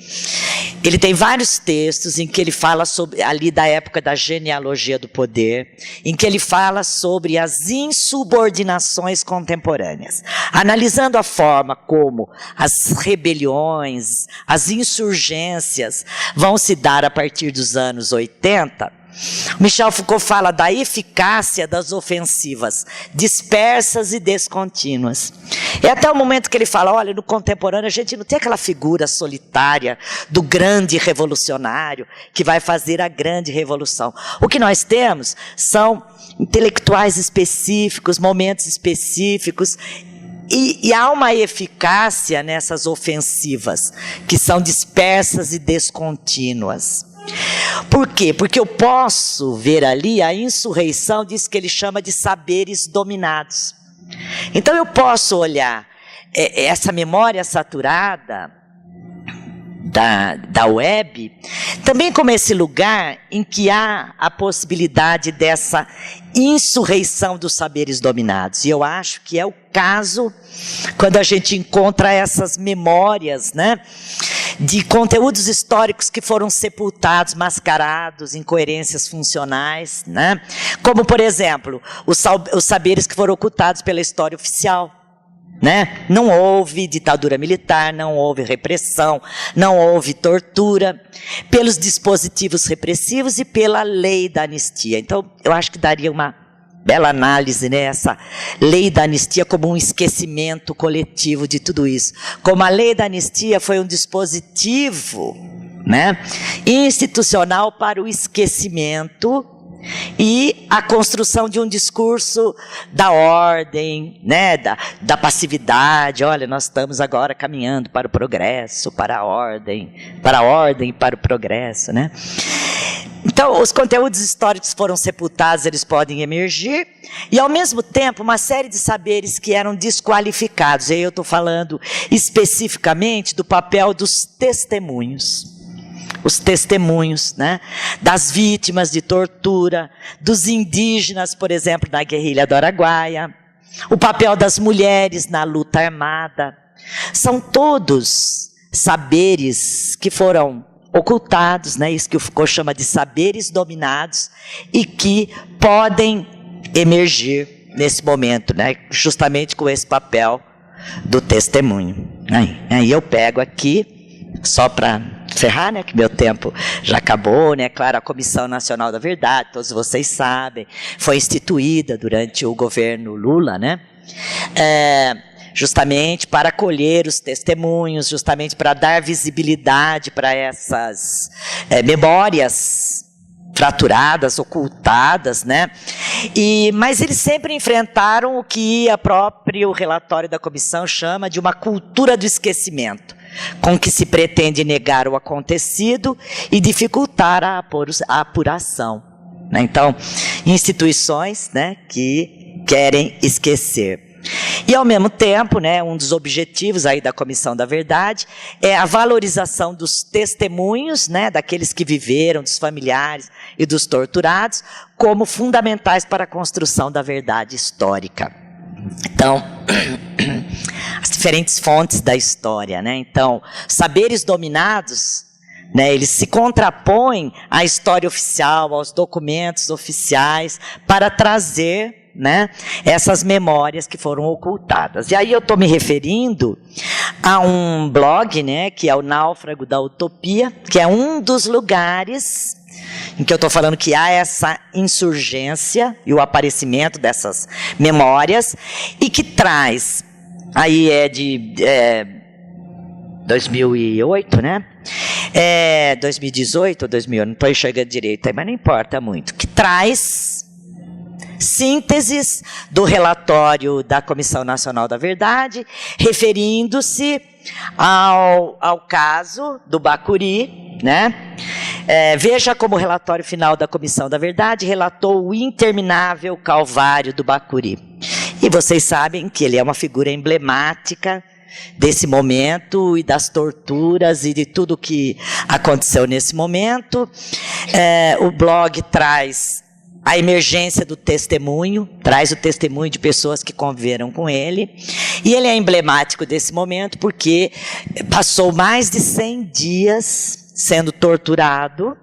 ele tem vários textos em que ele fala sobre, ali da época da genealogia do poder, em que ele fala sobre as insubordinações contemporâneas, analisando a forma como as rebeliões, as insurgências vão se dar a partir dos anos 80. Michel Foucault fala da eficácia das ofensivas dispersas e descontínuas. É até o momento que ele fala, olha, no contemporâneo a gente não tem aquela figura solitária do grande revolucionário que vai fazer a grande revolução. O que nós temos são intelectuais específicos, momentos específicos, e há uma eficácia nessas ofensivas, que são dispersas e descontínuas. Por quê? Porque eu posso ver ali a insurreição, diz que ele chama de saberes dominados. Então eu posso olhar essa memória saturada da web, também como esse lugar em que há a possibilidade dessa insurreição dos saberes dominados. E eu acho que é o caso quando a gente encontra essas memórias, né, de conteúdos históricos que foram sepultados, mascarados, incoerências funcionais, né? Como, por exemplo, os saberes que foram ocultados pela história oficial. né? Não houve ditadura militar, não houve repressão, não houve tortura, pelos dispositivos repressivos e pela lei da anistia. Então, eu acho que daria uma bela análise, né? Essa lei da anistia como um esquecimento coletivo de tudo isso. Como a lei da anistia foi um dispositivo, né, institucional para o esquecimento e a construção de um discurso da ordem, né, da passividade. Olha, nós estamos agora caminhando para o progresso, para a ordem e para o progresso, né? Então, os conteúdos históricos foram sepultados, eles podem emergir, e ao mesmo tempo uma série de saberes que eram desqualificados. E aí eu estou falando especificamente do papel dos testemunhos. Os testemunhos, né, das vítimas de tortura, dos indígenas, por exemplo, na guerrilha do Araguaia, o papel das mulheres na luta armada. São todos saberes que foram ocultados, né, isso que o Foucault chama de saberes dominados, e que podem emergir nesse momento, né, justamente com esse papel do testemunho. Aí eu pego aqui, só para ferrar, né, que meu tempo já acabou, né, claro, a Comissão Nacional da Verdade, todos vocês sabem, foi instituída durante o governo Lula, né, justamente para acolher os testemunhos, justamente para dar visibilidade para essas memórias fraturadas, ocultadas, né? Mas eles sempre enfrentaram o que o próprio relatório da comissão chama de uma cultura do esquecimento, com que se pretende negar o acontecido e dificultar a apuração, né? Então, instituições, né, que querem esquecer. E, ao mesmo tempo, né, um dos objetivos aí da Comissão da Verdade é a valorização dos testemunhos, né, daqueles que viveram, dos familiares e dos torturados, como fundamentais para a construção da verdade histórica. Então, as diferentes fontes da história, né? Então, saberes dominados, né, eles se contrapõem à história oficial, aos documentos oficiais, para trazer, né, essas memórias que foram ocultadas. E aí eu estou me referindo a um blog, né, que é o Náufrago da Utopia, que é um dos lugares em que eu estou falando que há essa insurgência e o aparecimento dessas memórias, e que traz, aí é de 2008, né? 2018 ou 2008, não estou enxergando direito aí, mas não importa muito, que traz sínteses do relatório da Comissão Nacional da Verdade, referindo-se ao caso do Bacuri, né? Veja como o relatório final da Comissão da Verdade relatou o interminável calvário do Bacuri. E vocês sabem que ele é uma figura emblemática desse momento e das torturas e de tudo que aconteceu nesse momento. O blog traz a emergência do testemunho, traz o testemunho de pessoas que conviveram com ele, e ele é emblemático desse momento porque passou mais de 100 dias sendo torturado,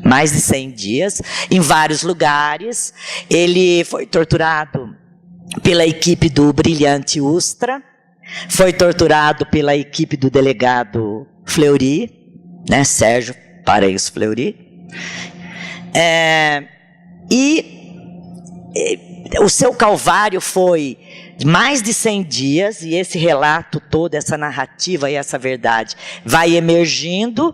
mais de 100 dias, em vários lugares. Ele foi torturado pela equipe do Brilhante Ustra, foi torturado pela equipe do delegado Fleury, né, Sérgio Pareis Fleury, e o seu calvário foi de mais de 100 dias, e esse relato todo, essa narrativa e essa verdade vai emergindo.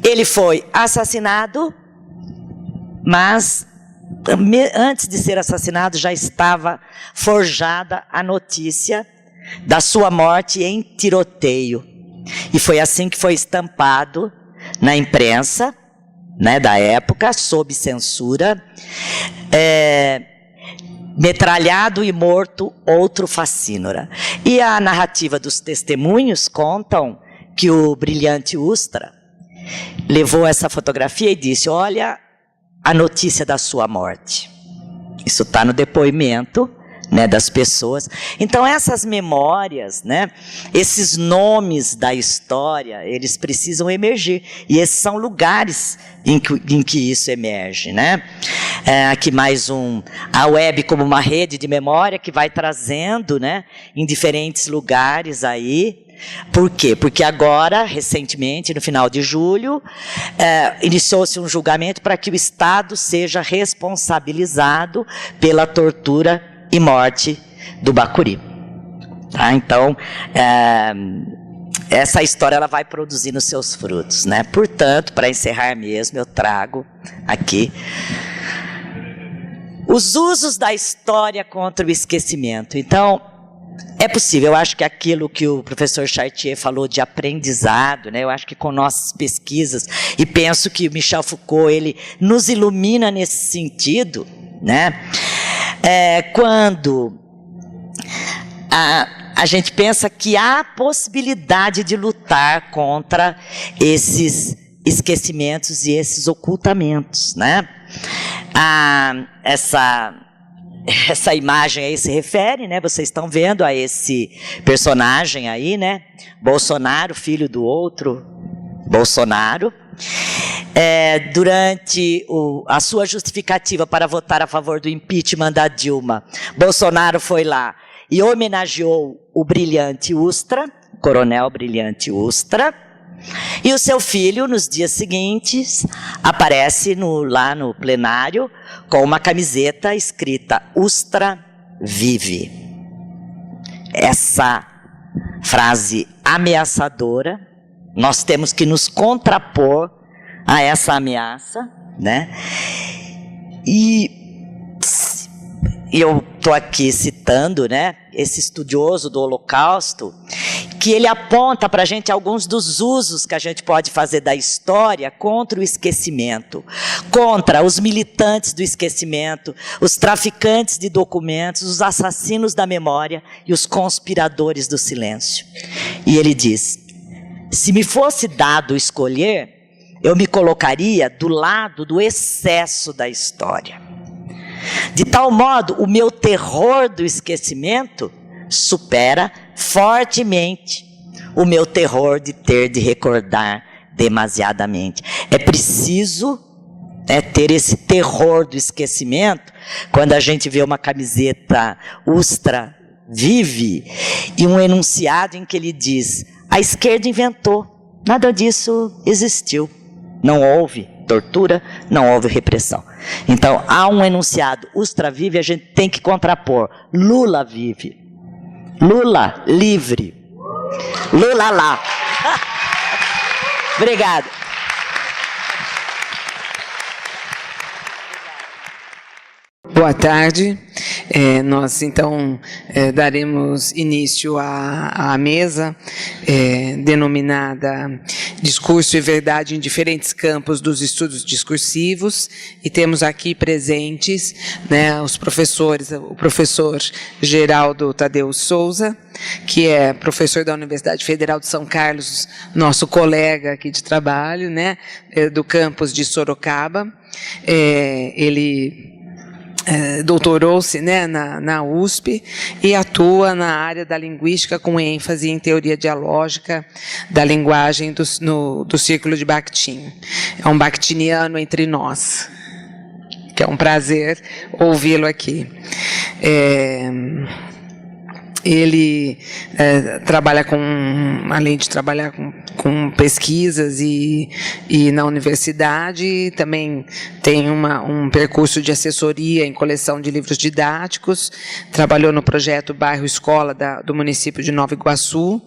Ele foi assassinado, mas antes de ser assassinado já estava forjada a notícia da sua morte em tiroteio. E foi assim que foi estampado na imprensa, né, da época, sob censura, metralhado e morto outro facínora. E a narrativa dos testemunhos contam que o Brilhante Ustra levou essa fotografia e disse: olha a notícia da sua morte. Isso está no depoimento, né, das pessoas. Então, essas memórias, né, esses nomes da história, eles precisam emergir. E esses são lugares em que isso emerge, né? Aqui mais a web como uma rede de memória que vai trazendo, né, em diferentes lugares aí. Por quê? Porque agora, recentemente, no final de julho, iniciou-se um julgamento para que o Estado seja responsabilizado pela tortura e morte do Bacuri. Tá? Então, essa história ela vai produzindo seus frutos, né? Portanto, para encerrar mesmo, eu trago aqui os usos da história contra o esquecimento. Então, é possível, eu acho que aquilo que o professor Chartier falou de aprendizado, né, eu acho que com nossas pesquisas, e penso que o Michel Foucault, ele nos ilumina nesse sentido, né, quando a gente pensa que há possibilidade de lutar contra esses esquecimentos e esses ocultamentos, né. Essa imagem aí se refere, né? Vocês estão vendo a esse personagem aí, né? Bolsonaro, filho do outro Bolsonaro. Durante a sua justificativa para votar a favor do impeachment da Dilma, Bolsonaro foi lá e homenageou o Brilhante Ustra, o coronel Brilhante Ustra. E o seu filho, nos dias seguintes, aparece lá no plenário com uma camiseta escrita Ustra vive. Essa frase ameaçadora, nós temos que nos contrapor a essa ameaça, né? E eu estou aqui citando, né, esse estudioso do Holocausto, que ele aponta para a gente alguns dos usos que a gente pode fazer da história contra o esquecimento, contra os militantes do esquecimento, os traficantes de documentos, os assassinos da memória e os conspiradores do silêncio. E ele diz: se me fosse dado escolher, eu me colocaria do lado do excesso da história. De tal modo, o meu terror do esquecimento supera fortemente o meu terror de ter de recordar demasiadamente. É preciso ter esse terror do esquecimento quando a gente vê uma camiseta Ustra vive e um enunciado em que ele diz: a esquerda inventou, nada disso existiu. Não houve tortura, não houve repressão. Então, há um enunciado Ustra vive, a gente tem que contrapor. Lula vive. Lula livre. Lula lá. Obrigada. Boa tarde. Nós, então, daremos início à mesa denominada Discurso e Verdade em Diferentes Campos dos Estudos Discursivos, e temos aqui presentes, né, os professores, o professor Geraldo Tadeu Souza, que é professor da Universidade Federal de São Carlos, nosso colega aqui de trabalho, né, do campus de Sorocaba. Ele doutorou-se, né, na USP e atua na área da linguística com ênfase em teoria dialógica da linguagem do Círculo de Bakhtin. É um bakhtiniano entre nós, que é um prazer ouvi-lo aqui. Ele trabalha além de trabalhar com pesquisas e na universidade, também tem um percurso de assessoria em coleção de livros didáticos, trabalhou no projeto Bairro Escola do município de Nova Iguaçu.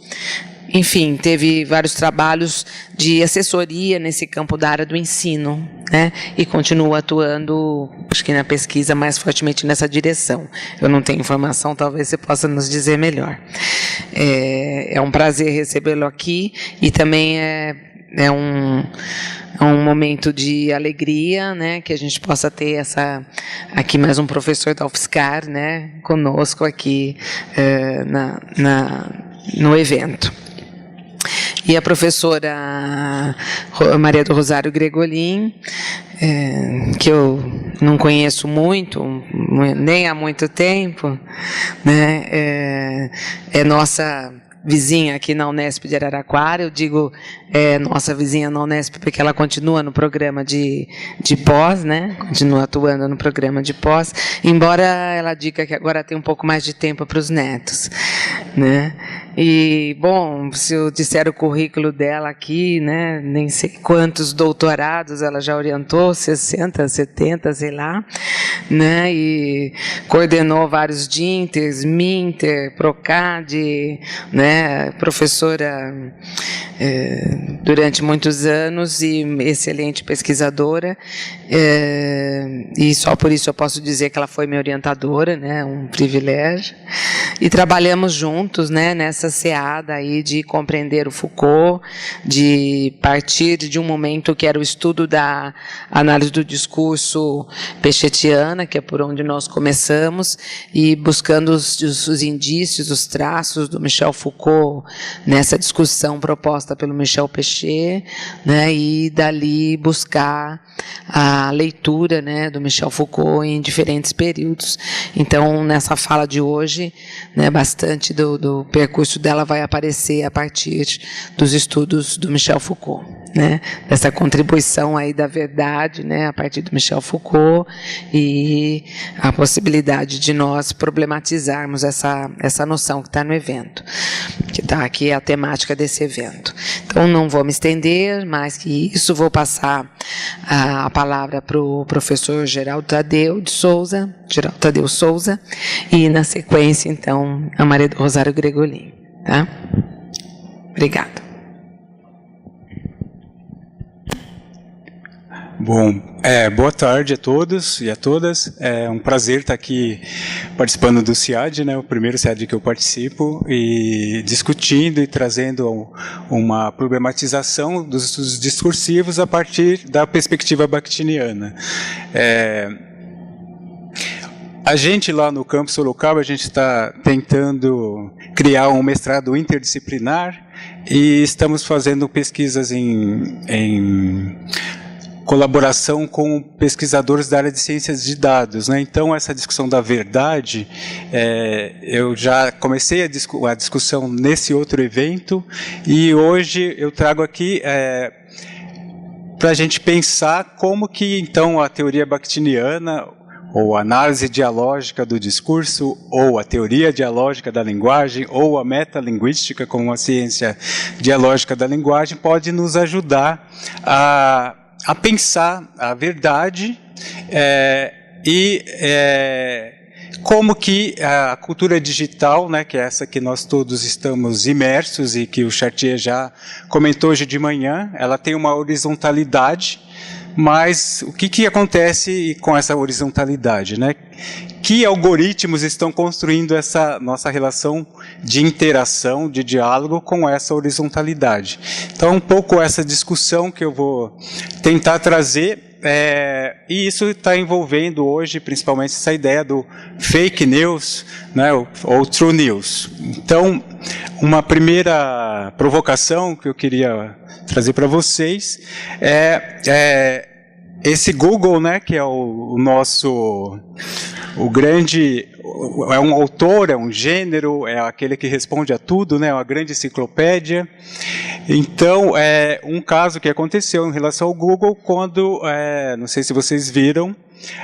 Enfim, teve vários trabalhos de assessoria nesse campo da área do ensino, né? E continua atuando, acho que na pesquisa, mais fortemente nessa direção. Eu não tenho informação, talvez você possa nos dizer melhor. É um prazer recebê-lo aqui e também é um momento de alegria, né, que a gente possa ter aqui mais um professor da UFSCar, né, conosco aqui no evento. e a professora Maria do Rosário Gregolin, que eu não conheço muito, nem há muito tempo, né? É nossa vizinha aqui na Unesp de Araraquara. Eu digo nossa vizinha na Unesp porque ela continua no programa de pós, né? Continua atuando no programa de pós, embora ela diga que agora tem um pouco mais de tempo para os netos, né? E, bom, se eu disser o currículo dela aqui, né, nem sei quantos doutorados ela já orientou, 60, 70, sei lá, né, e coordenou vários DINTERs, MINTER, PROCAD, né, professora durante muitos anos e excelente pesquisadora, e só por isso eu posso dizer que ela foi minha orientadora, né, um privilégio, e trabalhamos juntos, né, nessa seada aí de compreender o Foucault, de partir de um momento que era o estudo da análise do discurso pechetiana, que é por onde nós começamos, e buscando os indícios, os traços do Michel Foucault nessa discussão proposta pelo Michel Pechet, né, e dali buscar a leitura, né, do Michel Foucault em diferentes períodos. Então, nessa fala de hoje, né, bastante do percurso dela vai aparecer a partir dos estudos do Michel Foucault, né, dessa contribuição aí da verdade, né, a partir do Michel Foucault, e a possibilidade de nós problematizarmos essa noção que está no evento, que está aqui a temática desse evento. Então, não vou me estender mais que isso, vou passar a palavra para o professor Geraldo Tadeu Souza, e na sequência, então, a Maria do Rosário Gregolin. Tá? Obrigada. Bom, boa tarde a todos e a todas. É um prazer estar aqui participando do CIAD, né, o primeiro CIAD que eu participo, e discutindo e trazendo uma problematização dos estudos discursivos a partir da perspectiva bakhtiniana. A gente lá no campus Sorocaba, a gente está tentando criar um mestrado interdisciplinar e estamos fazendo pesquisas em colaboração com pesquisadores da área de ciências de dados, né? Então, essa discussão da verdade, eu já comecei a discussão nesse outro evento, e hoje eu trago aqui para a gente pensar como que, então, a teoria bakhtiniana, ou a análise dialógica do discurso, ou a teoria dialógica da linguagem, ou a metalinguística como uma ciência dialógica da linguagem, pode nos ajudar a pensar a verdade e como que a cultura digital, né, que é essa que nós todos estamos imersos e que o Chartier já comentou hoje de manhã, ela tem uma horizontalidade, mas o que acontece com essa horizontalidade, né? Que algoritmos estão construindo essa nossa relação de interação, de diálogo com essa horizontalidade? Então, um pouco essa discussão que eu vou tentar trazer, e isso está envolvendo hoje, principalmente, essa ideia do fake news, né, ou true news. Então, uma primeira provocação que eu queria trazer para vocês esse Google, né, que é o grande, é um autor, é um gênero, é aquele que responde a tudo, né, uma grande enciclopédia. Então, um caso que aconteceu em relação ao Google, quando, não sei se vocês viram,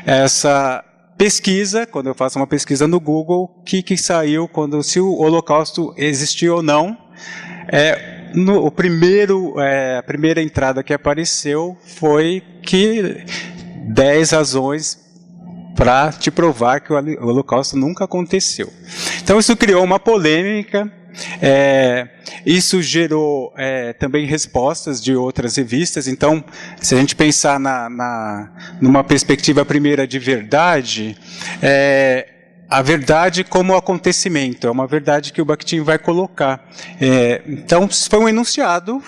essa pesquisa, quando eu faço uma pesquisa no Google, que saiu se o Holocausto existiu ou não. A primeira entrada que apareceu foi que 10 razões para te provar que o Holocausto nunca aconteceu. Então, isso criou uma polêmica, isso gerou também respostas de outras revistas. Então, se a gente pensar numa perspectiva primeira de verdade, a verdade como acontecimento, é uma verdade que o Bakhtin vai colocar. Então, foi um enunciado,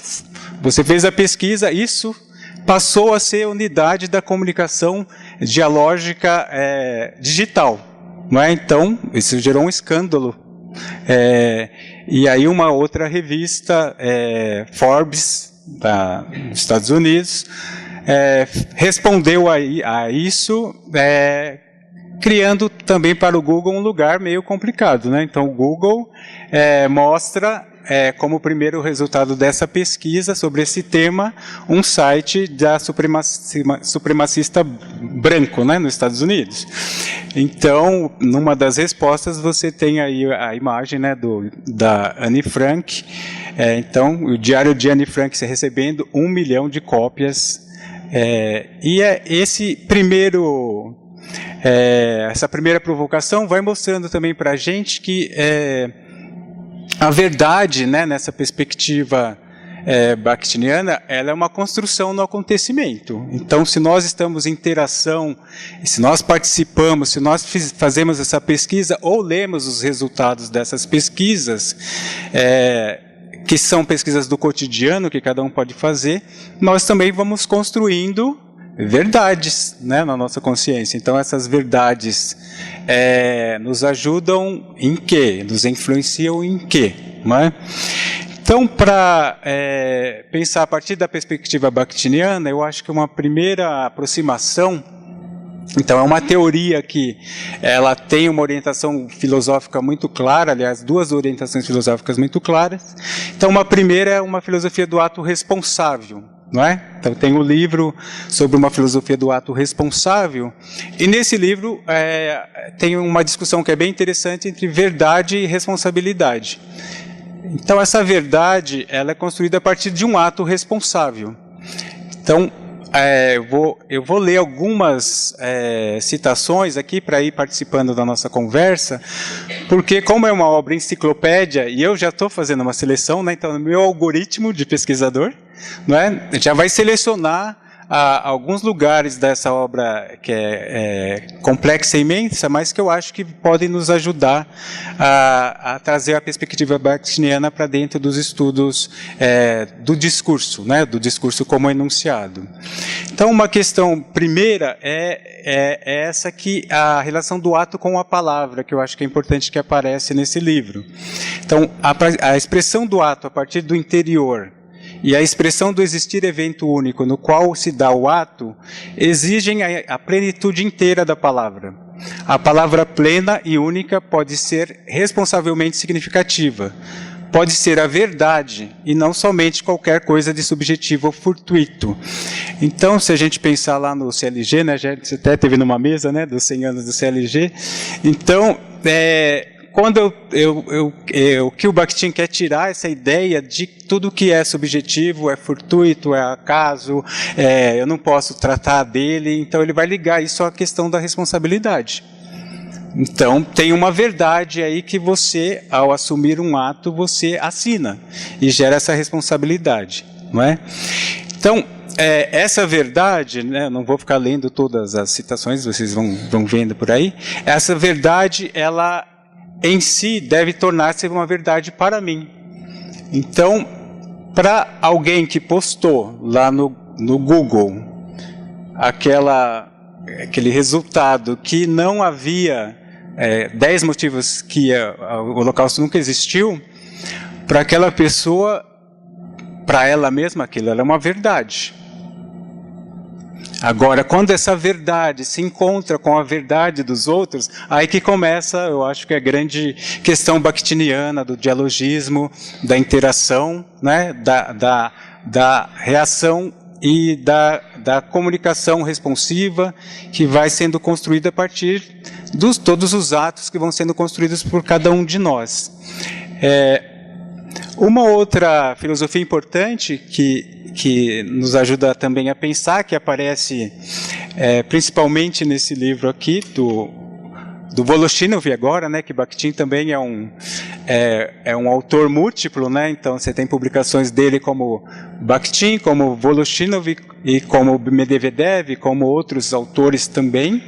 você fez a pesquisa, isso passou a ser unidade da comunicação dialógica digital. Não é? Então, isso gerou um escândalo. E aí uma outra revista, Forbes, dos Estados Unidos, respondeu a isso, criando também para o Google um lugar meio complicado, né? Então o Google mostra como primeiro resultado dessa pesquisa sobre esse tema um site da supremacista branco, né, nos Estados Unidos. Então, numa das respostas você tem aí a imagem, né, da Anne Frank. Então, o diário de Anne Frank recebendo 1 milhão de cópias. E esse primeiro essa primeira provocação vai mostrando também para a gente que a verdade, né, nessa perspectiva bakhtiniana, ela é uma construção no acontecimento. Então, se nós estamos em interação, se nós participamos, se nós fazemos essa pesquisa ou lemos os resultados dessas pesquisas, que são pesquisas do cotidiano que cada um pode fazer, nós também vamos construindo verdades, né, na nossa consciência. Então, essas verdades nos ajudam em quê? Nos influenciam em quê? Não é? Então, para pensar a partir da perspectiva bakhtiniana, eu acho que uma primeira aproximação, então é uma teoria que ela tem uma orientação filosófica muito clara, aliás, 2 orientações filosóficas muito claras. Então, uma primeira é uma filosofia do ato responsável, não é? Então tem um livro sobre uma filosofia do ato responsável, e nesse livro tem uma discussão que é bem interessante entre verdade e responsabilidade. Então essa verdade, ela é construída a partir de um ato responsável. Então eu vou ler algumas citações aqui para ir participando da nossa conversa, porque como é uma obra enciclopédia, e eu já estou fazendo uma seleção, né, então o meu algoritmo de pesquisador, não é, já vai selecionar alguns lugares dessa obra que é complexa e imensa, mas que eu acho que podem nos ajudar a trazer a perspectiva bakhtiniana para dentro dos estudos do discurso, né, do discurso como enunciado. Então, uma questão primeira é essa que a relação do ato com a palavra, que eu acho que é importante que aparece nesse livro. Então, a expressão do ato a partir do interior e a expressão do existir evento único no qual se dá o ato exigem a plenitude inteira da palavra. A palavra plena e única pode ser responsavelmente significativa. Pode ser a verdade e não somente qualquer coisa de subjetivo ou fortuito. Então, se a gente pensar lá no CLG, né, a gente até teve numa mesa, né, dos 100 anos do CLG, então, quando que o Bakhtin quer tirar essa ideia de tudo que é subjetivo, é fortuito, é acaso, eu não posso tratar dele, então ele vai ligar isso à questão da responsabilidade. Então, tem uma verdade aí que você, ao assumir um ato, você assina e gera essa responsabilidade, não é? Então, essa verdade, né, não vou ficar lendo todas as citações, vocês vão vendo por aí, essa verdade, ela em si deve tornar-se uma verdade para mim. Então, para alguém que postou lá no Google aquele resultado que não havia 10 motivos que o Holocausto nunca existiu, para aquela pessoa, para ela mesma, aquilo era uma verdade. Agora, quando essa verdade se encontra com a verdade dos outros, aí que começa, eu acho que é a grande questão bakhtiniana, do dialogismo, da interação, né, da reação e da comunicação responsiva, que vai sendo construída a partir de todos os atos que vão sendo construídos por cada um de nós. Uma outra filosofia importante que nos ajuda também a pensar, que aparece principalmente nesse livro aqui, do Voloshinov agora, né, que Bakhtin também é um autor múltiplo, né, então você tem publicações dele como Bakhtin, como Voloshinov e como Medvedev, como outros autores também.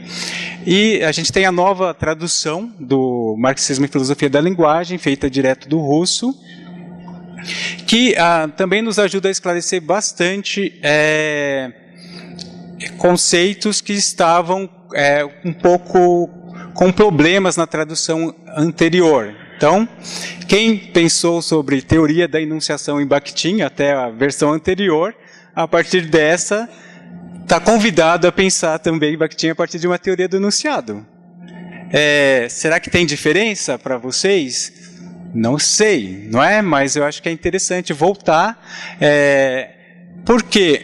E a gente tem a nova tradução do Marxismo e Filosofia da Linguagem, feita direto do russo, que também nos ajuda a esclarecer bastante conceitos que estavam um pouco com problemas na tradução anterior. Então, quem pensou sobre teoria da enunciação em Bakhtin, até a versão anterior, a partir dessa, está convidado a pensar também Bakhtin a partir de uma teoria do enunciado. Será que tem diferença para vocês? Não sei, não é? Mas eu acho que é interessante voltar, porque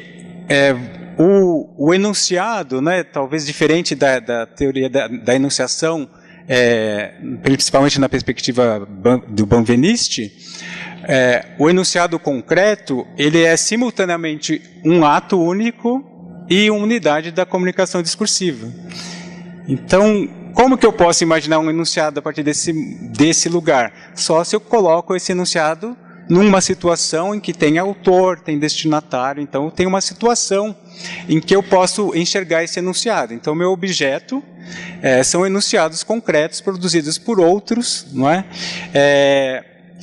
o enunciado, né, talvez diferente da teoria da enunciação, principalmente na perspectiva do Benveniste, o enunciado concreto, ele é simultaneamente um ato único e uma unidade da comunicação discursiva. Então, como que eu posso imaginar um enunciado a partir desse lugar? Só se eu coloco esse enunciado numa situação em que tem autor, tem destinatário, então tem uma situação em que eu posso enxergar esse enunciado. Então, meu objeto são enunciados concretos produzidos por outros, não é?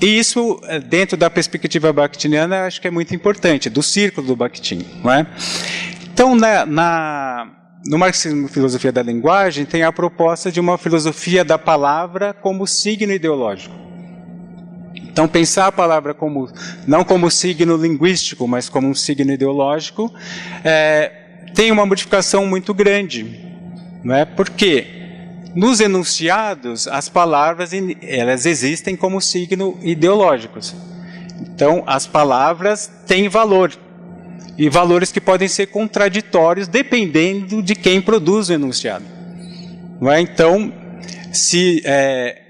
E isso, dentro da perspectiva bakhtiniana, acho que é muito importante, do círculo do Bakhtin, não é? Então, no marxismo filosofia da linguagem, tem a proposta de uma filosofia da palavra como signo ideológico. Então, pensar a palavra não como signo linguístico, mas como um signo ideológico, tem uma modificação muito grande. Não é? Porque nos enunciados, as palavras elas existem como signo ideológicos. Então, as palavras têm valor. E valores que podem ser contraditórios dependendo de quem produz o enunciado. Não é? Então, se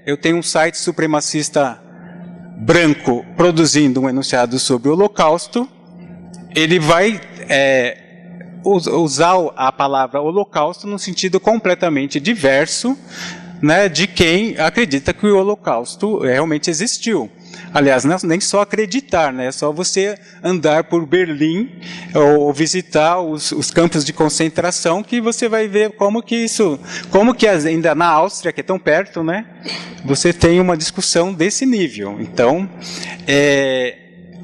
eu tenho um site supremacista branco produzindo um enunciado sobre o Holocausto, ele vai usar a palavra Holocausto num sentido completamente diverso, né, de quem acredita que o Holocausto realmente existiu. Aliás, nem só acreditar, né? É só você andar por Berlim ou visitar os campos de concentração que você vai ver como que ainda na Áustria, que é tão perto, né? Você tem uma discussão desse nível. Então,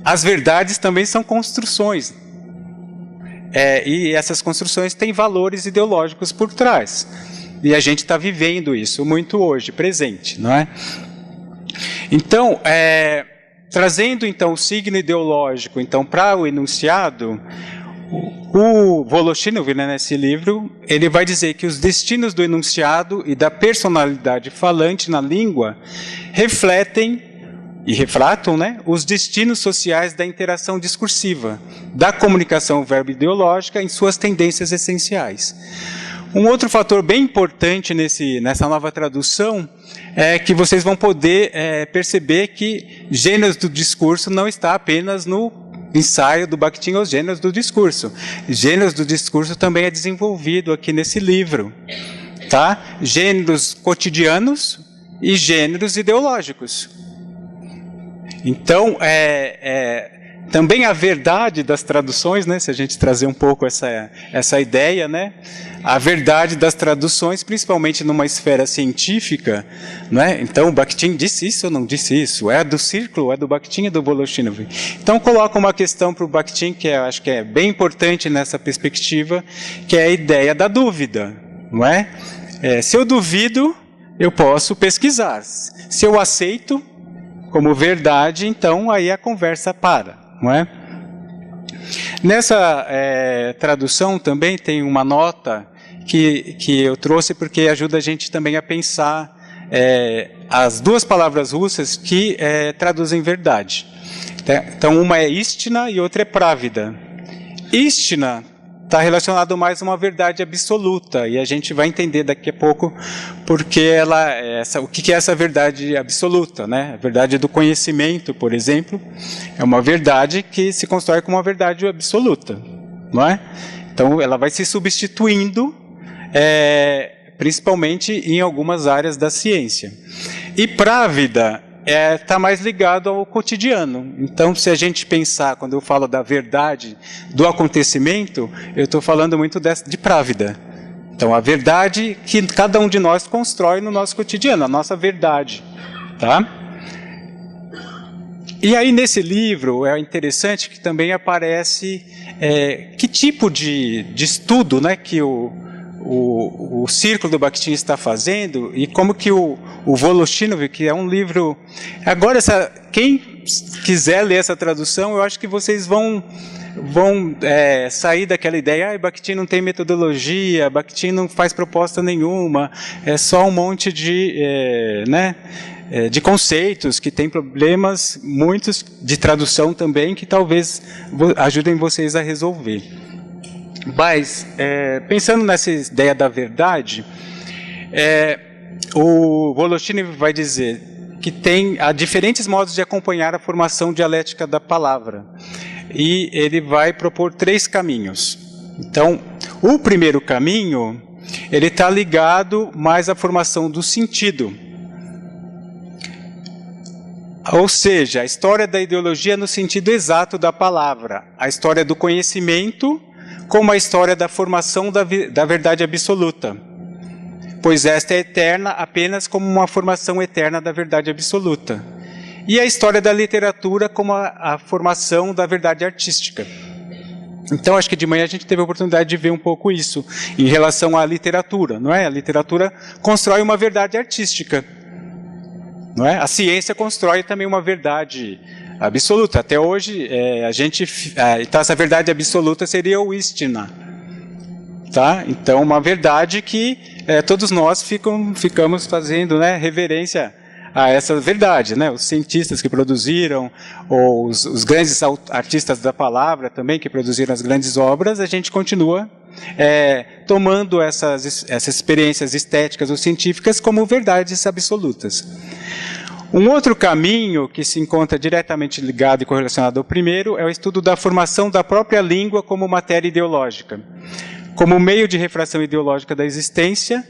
as verdades também são construções. E essas construções têm valores ideológicos por trás. E a gente está vivendo isso muito hoje, presente, não é? Então, trazendo então o signo ideológico então para o enunciado, o Voloshinov, né, nesse livro, ele vai dizer que os destinos do enunciado e da personalidade falante na língua refletem e refratam, né, os destinos sociais da interação discursiva, da comunicação verbo-ideológica em suas tendências essenciais. Um outro fator bem importante nessa nova tradução é que vocês vão poder perceber que gêneros do discurso não está apenas no ensaio do Bakhtin, os gêneros do discurso. Gêneros do discurso também é desenvolvido aqui nesse livro. Tá? Gêneros cotidianos e gêneros ideológicos. Então, também a verdade das traduções, né, se a gente trazer um pouco essa ideia, né, a verdade das traduções, principalmente numa esfera científica, né, então o Bakhtin disse isso ou não disse isso? É do círculo, é do Bakhtin e do Voloshinov? Então coloca uma questão para o Bakhtin que eu acho que é bem importante nessa perspectiva, que é a ideia da dúvida, não é? Se eu duvido, eu posso pesquisar. Se eu aceito como verdade, então aí a conversa para. Não é? Nessa tradução também tem uma nota que eu trouxe porque ajuda a gente também a pensar as duas palavras russas que traduzem verdade. Então, uma é istina e outra é pravda. Istina está relacionado mais a uma verdade absoluta, e a gente vai entender daqui a pouco porque o que é essa verdade absoluta, né? A verdade do conhecimento, por exemplo, é uma verdade que se constrói como uma verdade absoluta, não é? Então, ela vai se substituindo, principalmente em algumas áreas da ciência. E pravda está mais ligado ao cotidiano. Então, se a gente pensar, quando eu falo da verdade do acontecimento, eu estou falando muito de pravda. Então, a verdade que cada um de nós constrói no nosso cotidiano, a nossa verdade. Tá? E aí, nesse livro, é interessante que também aparece que tipo de estudo, né, que o o Círculo do Bakhtin está fazendo e como que o Voloshinov, que é um livro... Agora, quem quiser ler essa tradução, eu acho que vocês vão sair daquela ideia, Bakhtin não tem metodologia, Bakhtin não faz proposta nenhuma, é só um monte de conceitos que tem problemas, muitos de tradução também, que talvez ajudem vocês a resolver. Mas, pensando nessa ideia da verdade, o Voloshinov vai dizer que há diferentes modos de acompanhar a formação dialética da palavra. E ele vai propor 3 caminhos. Então, o primeiro caminho, ele está ligado mais à formação do sentido. Ou seja, a história da ideologia no sentido exato da palavra. A história do conhecimento como a história da formação da verdade absoluta. Pois esta é eterna apenas como uma formação eterna da verdade absoluta. E a história da literatura como a formação da verdade artística. Então, acho que de manhã a gente teve a oportunidade de ver um pouco isso, em relação à literatura, não é? A literatura constrói uma verdade artística, não é? A ciência constrói também uma verdade absoluta. Até hoje, então essa verdade absoluta seria o Istina. Tá? Então, uma verdade que todos nós ficamos fazendo, né, reverência a essa verdade, né? Os cientistas que produziram, ou os grandes artistas da palavra também, que produziram as grandes obras, a gente continua tomando essas experiências estéticas ou científicas como verdades absolutas. Um outro caminho que se encontra diretamente ligado e correlacionado ao primeiro é o estudo da formação da própria língua como matéria ideológica, como meio de refração ideológica da existência,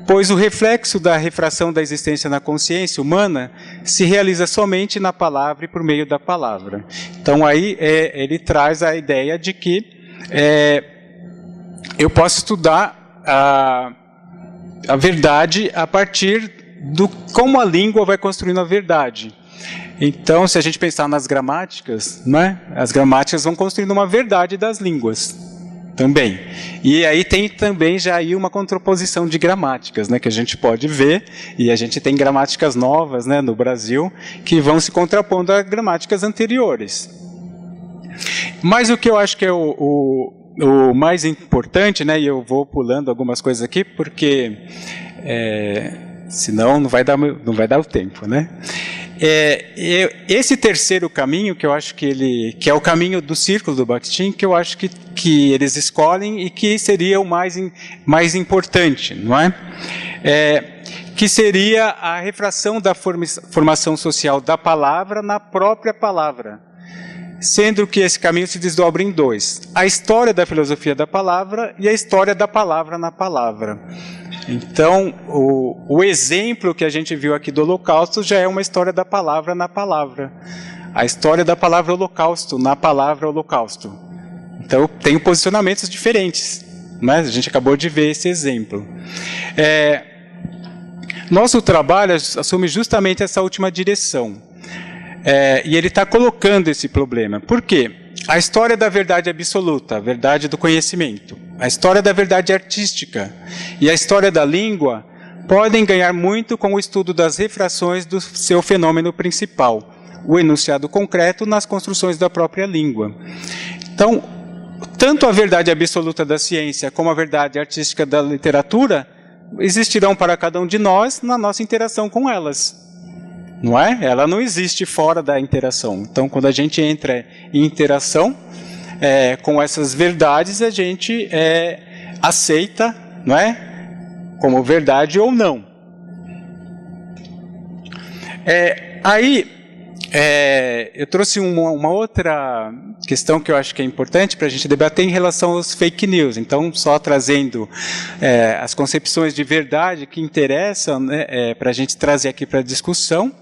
pois o reflexo da refração da existência na consciência humana se realiza somente na palavra e por meio da palavra. Então, aí ele traz a ideia de que eu posso estudar a verdade a partir do como a língua vai construindo a verdade. Então, se a gente pensar nas gramáticas, né, as gramáticas vão construindo uma verdade das línguas também. E aí tem também já aí uma contraposição de gramáticas, né, que a gente pode ver, e a gente tem gramáticas novas, né, no Brasil, que vão se contrapondo a gramáticas anteriores. Mas o que eu acho que é o mais importante, né, e eu vou pulando algumas coisas aqui, porque senão não vai dar o tempo, né? Esse terceiro caminho, que eu acho que é o caminho do Círculo do Bakhtin, que eu acho que eles escolhem e que seria o mais importante, não é? Que seria a refração da formação social da palavra na própria palavra, sendo que esse caminho se desdobra em 2. A história da filosofia da palavra e a história da palavra na palavra. Então, o exemplo que a gente viu aqui do Holocausto já é uma história da palavra na palavra. A história da palavra holocausto na palavra holocausto. Então, tem posicionamentos diferentes, né? A gente acabou de ver esse exemplo. Nosso trabalho assume justamente essa última direção. E ele está colocando esse problema. Por quê? A história da verdade absoluta, a verdade do conhecimento, a história da verdade artística e a história da língua podem ganhar muito com o estudo das refrações do seu fenômeno principal, o enunciado concreto nas construções da própria língua. Então, tanto a verdade absoluta da ciência como a verdade artística da literatura existirão para cada um de nós na nossa interação com elas. Não é? Ela não existe fora da interação. Então, quando a gente entra em interação com essas verdades, a gente aceita, não é? Como verdade ou não. Eu trouxe uma outra questão que eu acho que é importante para a gente debater em relação aos fake news. Então, só trazendo as concepções de verdade que interessam, né, para a gente trazer aqui para a discussão.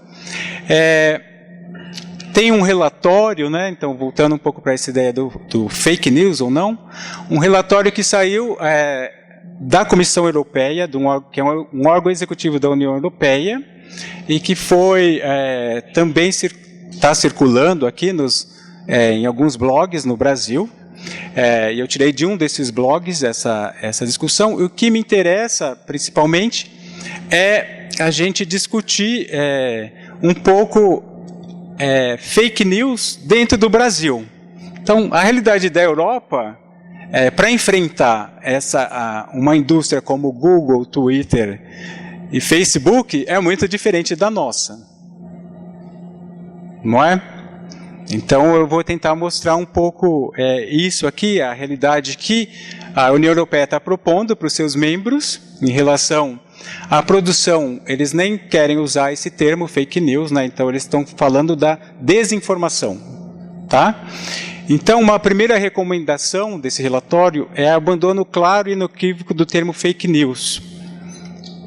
Tem um relatório, né, então voltando um pouco para essa ideia do fake news ou não, um relatório que saiu da Comissão Europeia, que é um órgão executivo da União Europeia, e que foi também está circulando aqui em alguns blogs no Brasil, Eu tirei de um desses blogs essa discussão. O que me interessa, principalmente, é a gente discutir um pouco fake news dentro do Brasil. Então, a realidade da Europa, para enfrentar uma indústria como Google, Twitter e Facebook, é muito diferente da nossa. Não é? Então, eu vou tentar mostrar um pouco isso aqui, a realidade que a União Europeia está propondo para os seus membros em relação à produção. Eles nem querem usar esse termo fake news, né? Então eles estão falando da desinformação. Tá? Então, uma primeira recomendação desse relatório é abandono claro e inequívoco do termo fake news,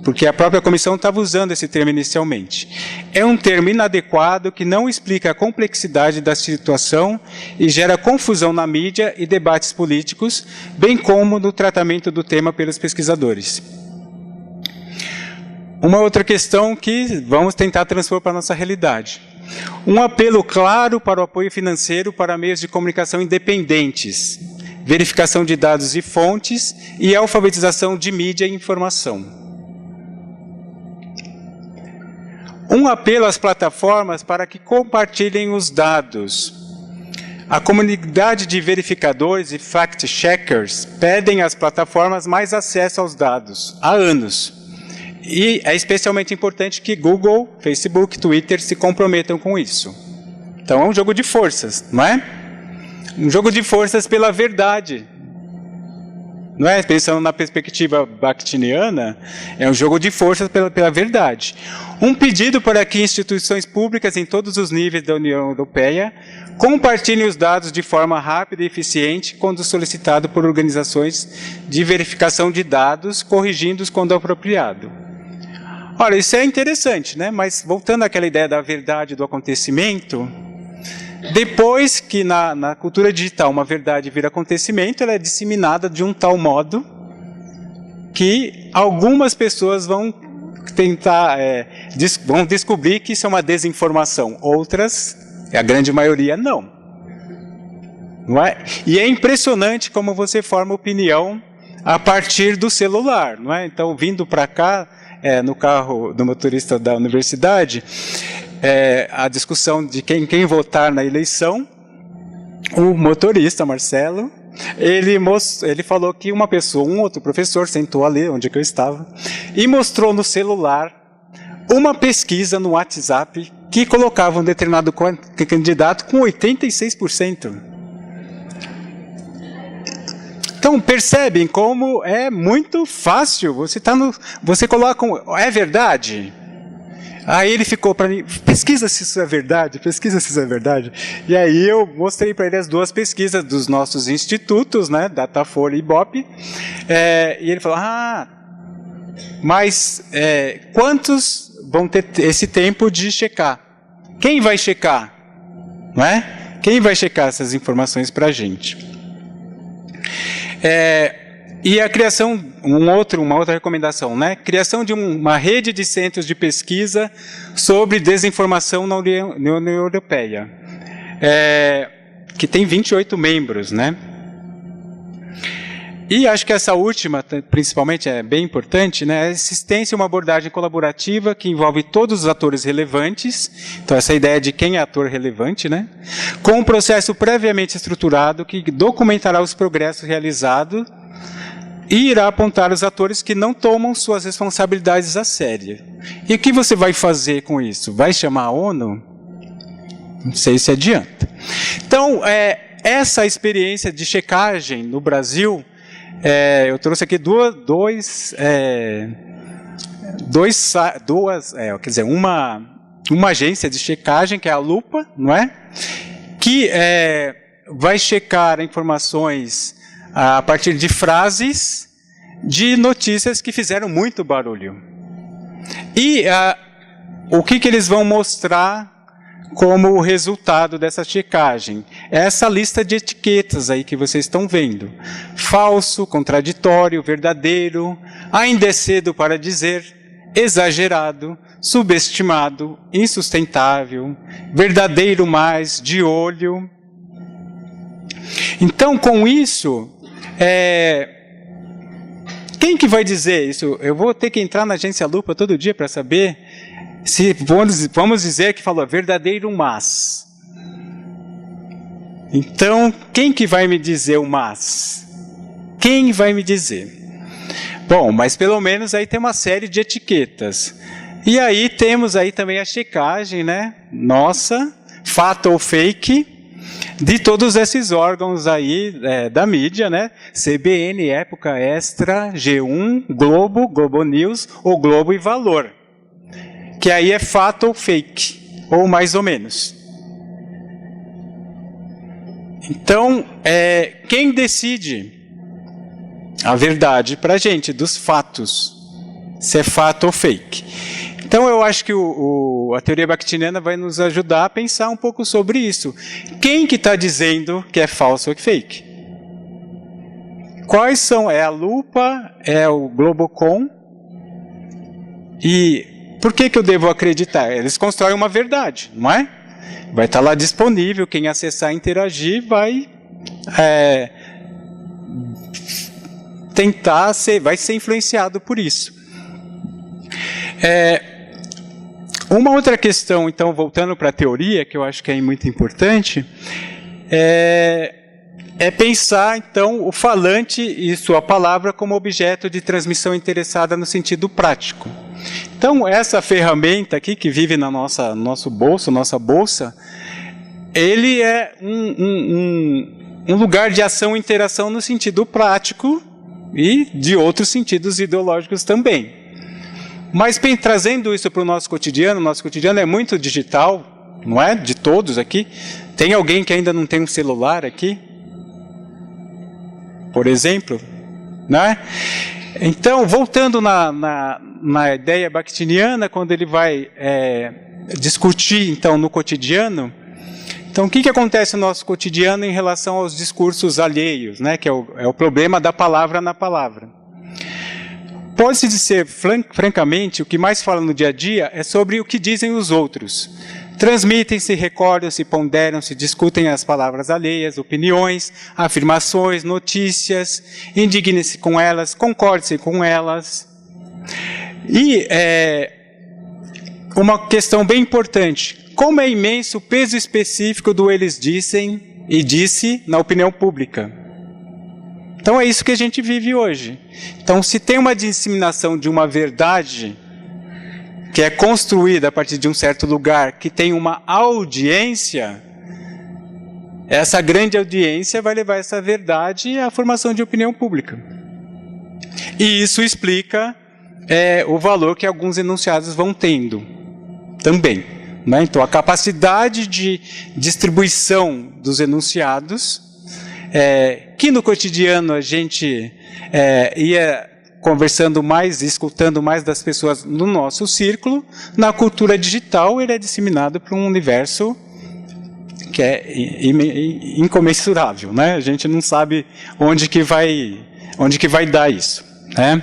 porque a própria comissão estava usando esse termo inicialmente. É um termo inadequado que não explica a complexidade da situação e gera confusão na mídia e debates políticos, bem como no tratamento do tema pelos pesquisadores. Uma outra questão que vamos tentar transpor para a nossa realidade. Um apelo claro para o apoio financeiro para meios de comunicação independentes, verificação de dados e fontes e alfabetização de mídia e informação. Um apelo às plataformas para que compartilhem os dados. A comunidade de verificadores e fact-checkers pedem às plataformas mais acesso aos dados há anos. E é especialmente importante que Google, Facebook, Twitter se comprometam com isso. Então é um jogo de forças, não é? Um jogo de forças pela verdade. Não é? Pensando na perspectiva bakhtiniana, é um jogo de forças pela verdade. Um pedido para que instituições públicas em todos os níveis da União Europeia compartilhem os dados de forma rápida e eficiente quando solicitado por organizações de verificação de dados, corrigindo-os quando apropriado. Olha, isso é interessante, né? Mas voltando àquela ideia da verdade do acontecimento, depois que na cultura digital uma verdade vira acontecimento, ela é disseminada de um tal modo que algumas pessoas vão tentar, vão descobrir que isso é uma desinformação. Outras, a grande maioria, não. Não é? E é impressionante como você forma opinião a partir do celular. Não é? Então, vindo para cá, no carro do motorista da universidade, a discussão de quem votar na eleição, o motorista, Marcelo, ele falou que uma pessoa, um outro professor, sentou ali onde eu estava, e mostrou no celular uma pesquisa no WhatsApp que colocava um determinado candidato com 86%. Então, percebem como é muito fácil, você coloca é verdade? Aí ele ficou para mim, pesquisa se isso é verdade, pesquisa se isso é verdade. E aí eu mostrei para ele as duas pesquisas dos nossos institutos, né, Datafolha e Ibope, e ele falou, mas quantos vão ter esse tempo de checar? Quem vai checar? Não é? Quem vai checar essas informações para a gente? E a criação, uma outra recomendação, né? Criação de uma rede de centros de pesquisa sobre desinformação na União Europeia, que tem 28 membros, né? E acho que essa última, principalmente, é bem importante, né? A existência de uma abordagem colaborativa que envolve todos os atores relevantes, então essa ideia de quem é ator relevante, né? Com um processo previamente estruturado que documentará os progressos realizados e irá apontar os atores que não tomam suas responsabilidades a sério. E o que você vai fazer com isso? Vai chamar a ONU? Não sei se adianta. Então, essa experiência de checagem no Brasil, eu trouxe aqui uma agência de checagem, que é a Lupa, não é? Que vai checar informações a partir de frases de notícias que fizeram muito barulho. E o que eles vão mostrar como resultado dessa checagem? Essa lista de etiquetas aí que vocês estão vendo. Falso, contraditório, verdadeiro, ainda é cedo para dizer, exagerado, subestimado, insustentável, verdadeiro mais, de olho. Então, com isso, quem que vai dizer isso? Eu vou ter que entrar na Agência Lupa todo dia para saber se vamos dizer que falou verdadeiro mas. Então, quem que vai me dizer o mas? Quem vai me dizer? Bom, mas pelo menos aí tem uma série de etiquetas. E aí temos aí também a checagem, né? Nossa, fato ou fake, de todos esses órgãos aí da mídia, né? CBN, Época, Extra, G1, Globo, Globo News, ou Globo e Valor. Que aí é fato ou fake, ou mais ou menos. Então, quem decide a verdade para a gente dos fatos, se é fato ou fake? Então, eu acho que a teoria bakhtiniana vai nos ajudar a pensar um pouco sobre isso. Quem que está dizendo que é falso ou fake? Quais são? É a Lupa? É o Globocom? E por que eu devo acreditar? Eles constroem uma verdade, não é? Vai estar lá disponível, quem acessar e interagir vai vai ser influenciado por isso. Uma outra questão, então, voltando para a teoria, que eu acho que é muito importante, é pensar, então, o falante e sua palavra como objeto de transmissão interessada no sentido prático. Então, essa ferramenta aqui, que vive na nossa bolsa, ele é um lugar de ação e interação no sentido prático e de outros sentidos ideológicos também. Mas trazendo isso para o nosso cotidiano é muito digital, não é? De todos aqui. Tem alguém que ainda não tem um celular aqui? Por exemplo, né? Então, voltando na ideia bakhtiniana, quando ele vai discutir, então, no cotidiano, então, o que acontece no nosso cotidiano em relação aos discursos alheios, né? Que é o problema da palavra na palavra. Pode-se dizer, francamente, o que mais fala no dia a dia é sobre o que dizem os outros. Transmitem-se, recordam-se, ponderam-se, discutem as palavras alheias, opiniões, afirmações, notícias, indignem-se com elas, concordem-se com elas. E uma questão bem importante, como é imenso o peso específico do eles dissem e disse na opinião pública. Então é isso que a gente vive hoje. Então, se tem uma disseminação de uma verdade que é construída a partir de um certo lugar, que tem uma audiência, essa grande audiência vai levar essa verdade à formação de opinião pública. E isso explica o valor que alguns enunciados vão tendo também, né? Então, a capacidade de distribuição dos enunciados, que no cotidiano a gente ia conversando mais, escutando mais das pessoas no nosso círculo, na cultura digital ele é disseminado para um universo que é incomensurável, né? A gente não sabe onde que vai dar isso, né?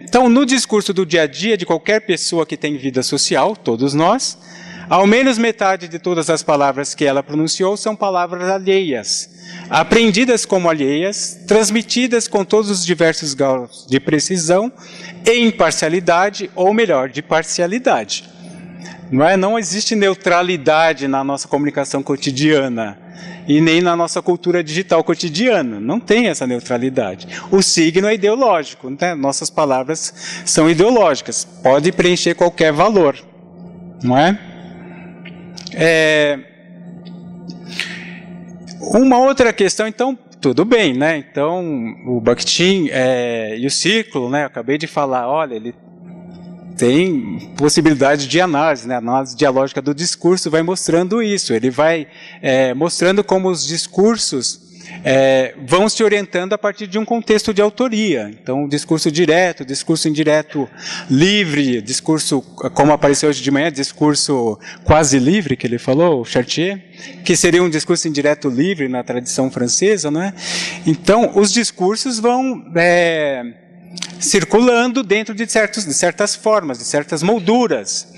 Então, no discurso do dia a dia de qualquer pessoa que tem vida social, todos nós, ao menos metade de todas as palavras que ela pronunciou são palavras alheias, aprendidas como alheias, transmitidas com todos os diversos graus de precisão e imparcialidade, ou melhor, de parcialidade. Não existe neutralidade na nossa comunicação cotidiana e nem na nossa cultura digital cotidiana. Não tem essa neutralidade. O signo é ideológico, né? Nossas palavras são ideológicas, pode preencher qualquer valor, não é? Uma outra questão, então, tudo bem, né? Então, o Bakhtin e o círculo, né? Eu acabei de falar, olha, ele tem possibilidade de análise, né? A análise dialógica do discurso vai mostrando isso, ele vai mostrando como os discursos vão se orientando a partir de um contexto de autoria. Então, discurso direto, discurso indireto livre, discurso, como apareceu hoje de manhã, discurso quase livre, que ele falou, o Chartier, que seria um discurso indireto livre na tradição francesa, não é? Então, os discursos vão circulando dentro de certas formas, de certas molduras.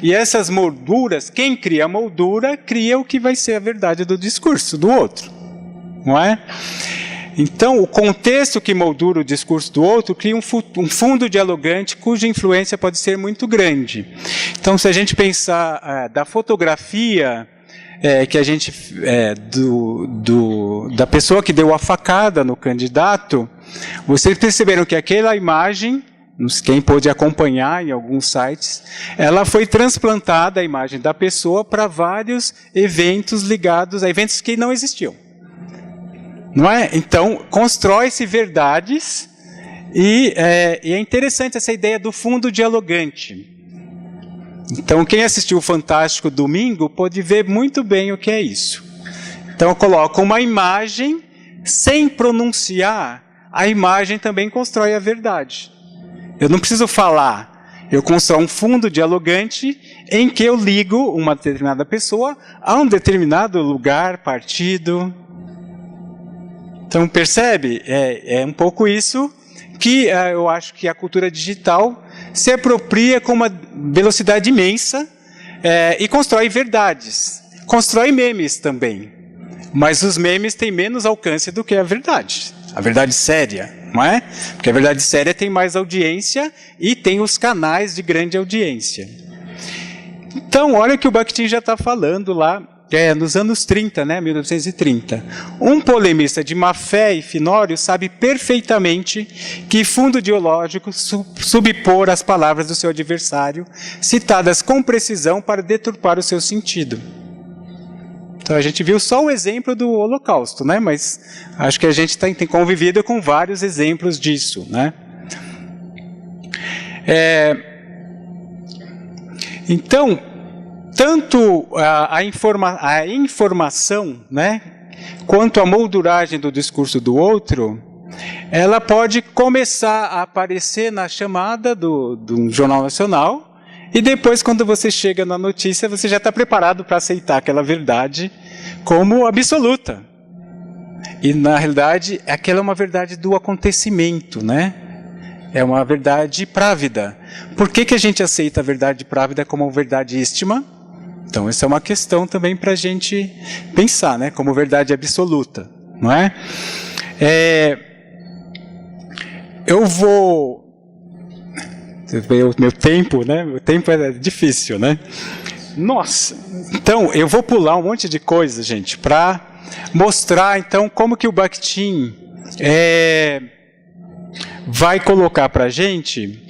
E essas molduras, quem cria a moldura, cria o que vai ser a verdade do discurso do outro, não é? Então, o contexto que moldura o discurso do outro cria um fundo dialogante cuja influência pode ser muito grande. Então, se a gente pensar da fotografia que a gente da pessoa que deu a facada no candidato, vocês perceberam que aquela imagem, quem pôde acompanhar em alguns sites, ela foi transplantada, a imagem da pessoa, para vários eventos ligados a eventos que não existiam. Não é? Então, constrói-se verdades, e é interessante essa ideia do fundo dialogante. Então, quem assistiu o Fantástico domingo pode ver muito bem o que é isso. Então, eu coloco uma imagem, sem pronunciar, a imagem também constrói a verdade. Eu não preciso falar, eu construo um fundo dialogante em que eu ligo uma determinada pessoa a um determinado lugar, partido. Então, percebe? É um pouco isso que eu acho que a cultura digital se apropria com uma velocidade imensa e constrói verdades. Constrói memes também. Mas os memes têm menos alcance do que a verdade séria, não é? Porque a verdade séria tem mais audiência e tem os canais de grande audiência. Então, olha o que o Bakhtin já está falando lá, nos anos 30, né, 1930. Um polemista de má fé e finório sabe perfeitamente que fundo ideológico subpor as palavras do seu adversário, citadas com precisão para deturpar o seu sentido. Então, a gente viu só o exemplo do Holocausto, né, mas acho que a gente tem convivido com vários exemplos disso, né. Então, tanto a informação, né, quanto a molduragem do discurso do outro, ela pode começar a aparecer na chamada do Jornal Nacional, e depois, quando você chega na notícia, você já está preparado para aceitar aquela verdade como absoluta. E, na realidade, aquela é uma verdade do acontecimento, né? É uma verdade právida. Por que a gente aceita a verdade právida como verdade ístima? Então, essa é uma questão também para a gente pensar, né, como verdade absoluta, não é? Eu vou... Meu tempo, né? Meu tempo é difícil, né? Nossa! Então, eu vou pular um monte de coisa, gente, para mostrar, então, como que o Bakhtin vai colocar para a gente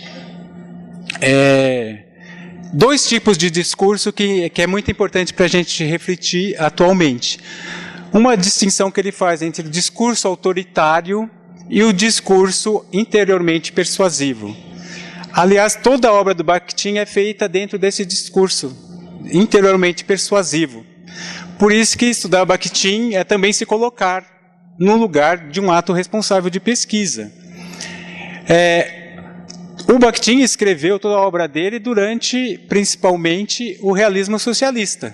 dois tipos de discurso que é muito importante para a gente refletir atualmente. Uma distinção que ele faz entre o discurso autoritário e o discurso interiormente persuasivo. Aliás, toda a obra do Bakhtin é feita dentro desse discurso interiormente persuasivo. Por isso que estudar Bakhtin é também se colocar no lugar de um ato responsável de pesquisa. O Bakhtin escreveu toda a obra dele durante, principalmente, o realismo socialista.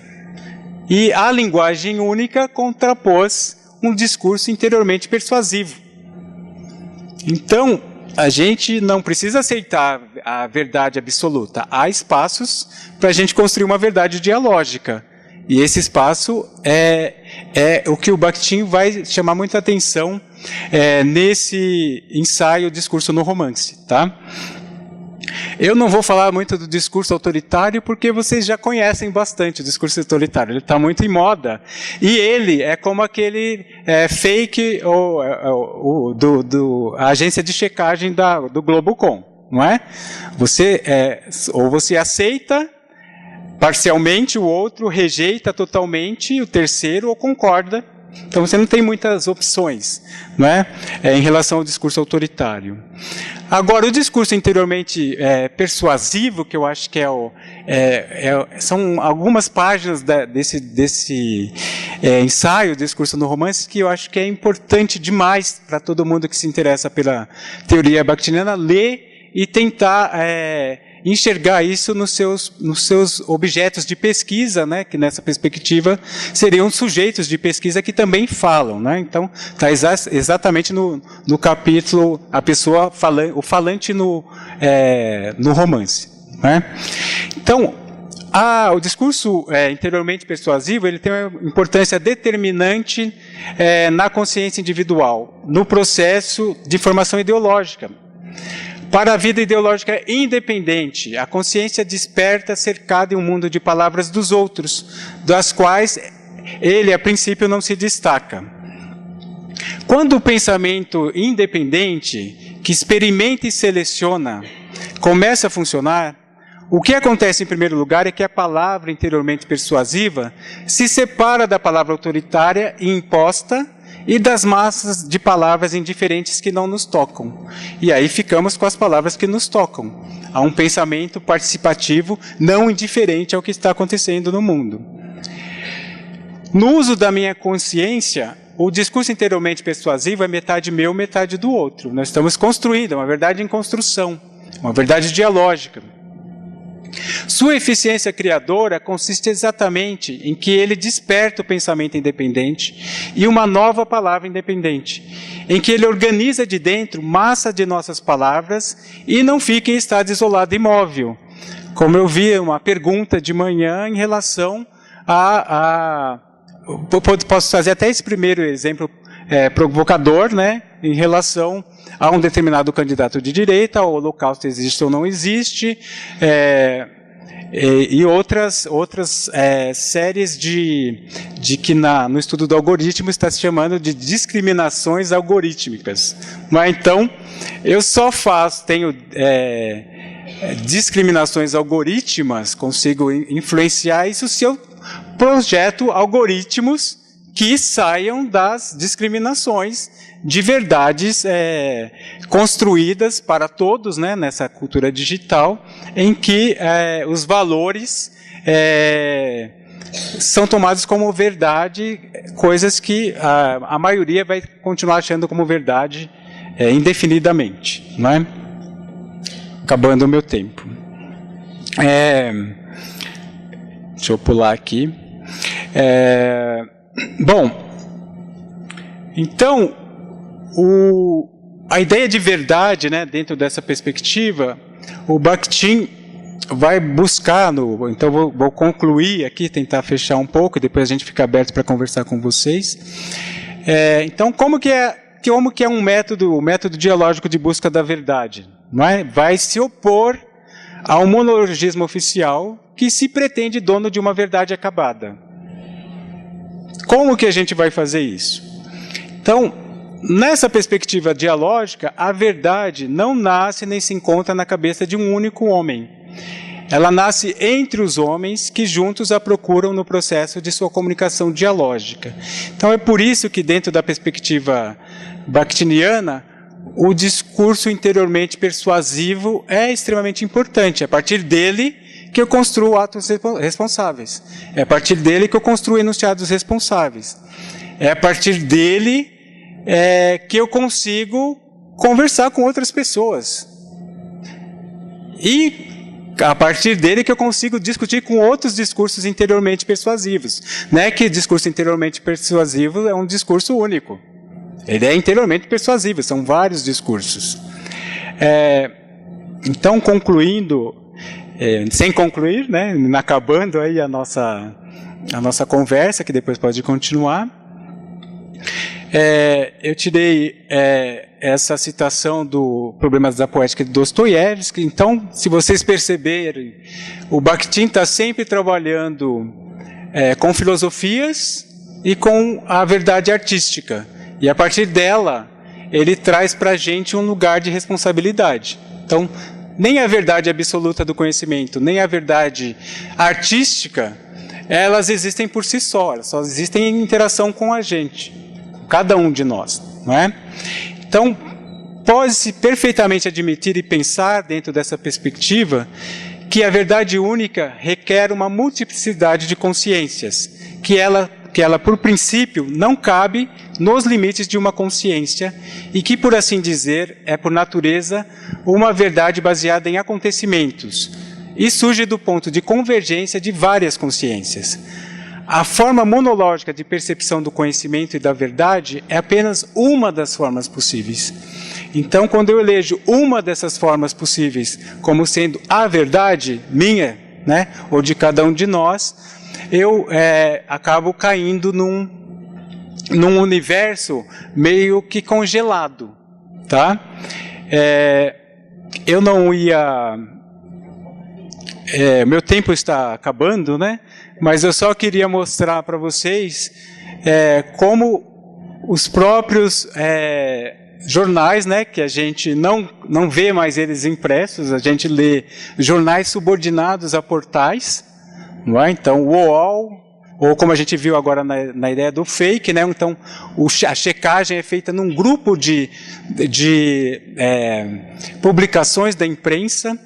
E a linguagem única contrapôs um discurso interiormente persuasivo. Então, a gente não precisa aceitar a verdade absoluta. Há espaços para a gente construir uma verdade dialógica. E esse espaço é o que o Bakhtin vai chamar muita atenção nesse ensaio Discurso no Romance, tá? Eu não vou falar muito do discurso autoritário, porque vocês já conhecem bastante o discurso autoritário. Ele está muito em moda. E ele é como aquele fake a agência de checagem do Globocom, não é? Ou você aceita parcialmente o outro, rejeita totalmente o terceiro ou concorda. Então, você não tem muitas opções, não é? Em relação ao discurso autoritário. Agora, o discurso interiormente persuasivo, que eu acho que são algumas páginas desse ensaio, Discurso no Romance, que eu acho que é importante demais para todo mundo que se interessa pela teoria bakhtiniana ler e tentar enxergar isso nos seus objetos de pesquisa, né, que nessa perspectiva seriam sujeitos de pesquisa que também falam, né? Então, está exatamente no capítulo o falante no romance, né? Então, o discurso interiormente persuasivo, ele tem uma importância determinante na consciência individual, no processo de formação ideológica. Para a vida ideológica independente, a consciência desperta cercada em um mundo de palavras dos outros, das quais ele, a princípio, não se destaca. Quando o pensamento independente, que experimenta e seleciona, começa a funcionar, o que acontece em primeiro lugar é que a palavra interiormente persuasiva se separa da palavra autoritária e imposta e das massas de palavras indiferentes que não nos tocam. E aí ficamos com as palavras que nos tocam. Há um pensamento participativo não indiferente ao que está acontecendo no mundo. No uso da minha consciência, o discurso interiormente persuasivo é metade meu, metade do outro. Nós estamos construindo, é uma verdade em construção, uma verdade dialógica. Sua eficiência criadora consiste exatamente em que ele desperta o pensamento independente e uma nova palavra independente, em que ele organiza de dentro massa de nossas palavras e não fica em estado isolado e imóvel. Como eu vi uma pergunta de manhã em relação posso fazer até esse primeiro exemplo provocador, né, em relação a um determinado candidato de direita, o Holocausto existe ou não existe, e outras séries de que no estudo do algoritmo está se chamando de discriminações algorítmicas. Mas então, eu só tenho discriminações algorítmicas, consigo influenciar isso se eu projeto algoritmos que saiam das discriminações de verdades construídas para todos, né, nessa cultura digital, em que os valores são tomados como verdade, coisas que a maioria vai continuar achando como verdade indefinidamente. Não é? Acabando o meu tempo. Deixa eu pular aqui. Bom, então, a ideia de verdade, né, dentro dessa perspectiva, o Bakhtin vai buscar, então vou concluir aqui, tentar fechar um pouco, e depois a gente fica aberto para conversar com vocês. Então, como que é um método dialógico de busca da verdade? Não é? Vai se opor ao monologismo oficial que se pretende dono de uma verdade acabada. Como que a gente vai fazer isso? Então, nessa perspectiva dialógica, a verdade não nasce nem se encontra na cabeça de um único homem. Ela nasce entre os homens que juntos a procuram no processo de sua comunicação dialógica. Então é por isso que dentro da perspectiva bakhtiniana, o discurso interiormente persuasivo é extremamente importante. É a partir dele que eu construo atos responsáveis. É a partir dele que eu construo enunciados responsáveis. É a partir dele que eu consigo conversar com outras pessoas. E a partir dele que eu consigo discutir com outros discursos interiormente persuasivos. Não é que discurso interiormente persuasivo é um discurso único. Ele é interiormente persuasivo, são vários discursos. Então, concluindo, sem concluir, né, acabando aí a nossa conversa, que depois pode continuar, eu tirei essa citação do Problemas da Poética de Dostoiévski. Então, se vocês perceberem, o Bakhtin está sempre trabalhando com filosofias e com a verdade artística. E a partir dela, ele traz para a gente um lugar de responsabilidade. Então, nem a verdade absoluta do conhecimento, nem a verdade artística, elas existem por si só, elas só existem em interação com a gente, cada um de nós, não é? Então, pode-se perfeitamente admitir e pensar dentro dessa perspectiva que a verdade única requer uma multiplicidade de consciências, que ela, por princípio, não cabe nos limites de uma consciência e que, por assim dizer, é por natureza uma verdade baseada em acontecimentos e surge do ponto de convergência de várias consciências. A forma monológica de percepção do conhecimento e da verdade é apenas uma das formas possíveis. Então, quando eu elejo uma dessas formas possíveis como sendo a verdade minha, né, ou de cada um de nós, eu acabo caindo num universo meio que congelado, tá? Eu não ia... meu tempo está acabando, né? Mas eu só queria mostrar para vocês como os próprios jornais, né, que a gente não vê mais eles impressos, a gente lê jornais subordinados a portais, não é? Então, o UOL, ou como a gente viu agora na ideia do fake, né? Então, a checagem é feita num grupo de publicações da imprensa,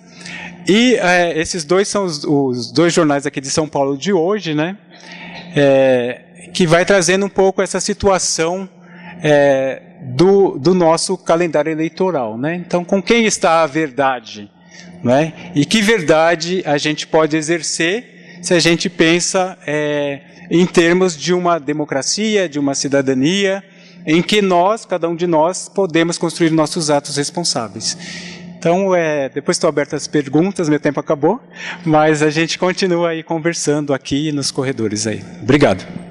e esses dois são os dois jornais aqui de São Paulo de hoje, né? Que vai trazendo um pouco essa situação do nosso calendário eleitoral, né? Então, com quem está a verdade, né? E que verdade a gente pode exercer se a gente pensa em termos de uma democracia, de uma cidadania, em que nós, cada um de nós, podemos construir nossos atos responsáveis. Então, depois estou aberto às perguntas, meu tempo acabou, mas a gente continua aí conversando aqui nos corredores aí. Obrigado.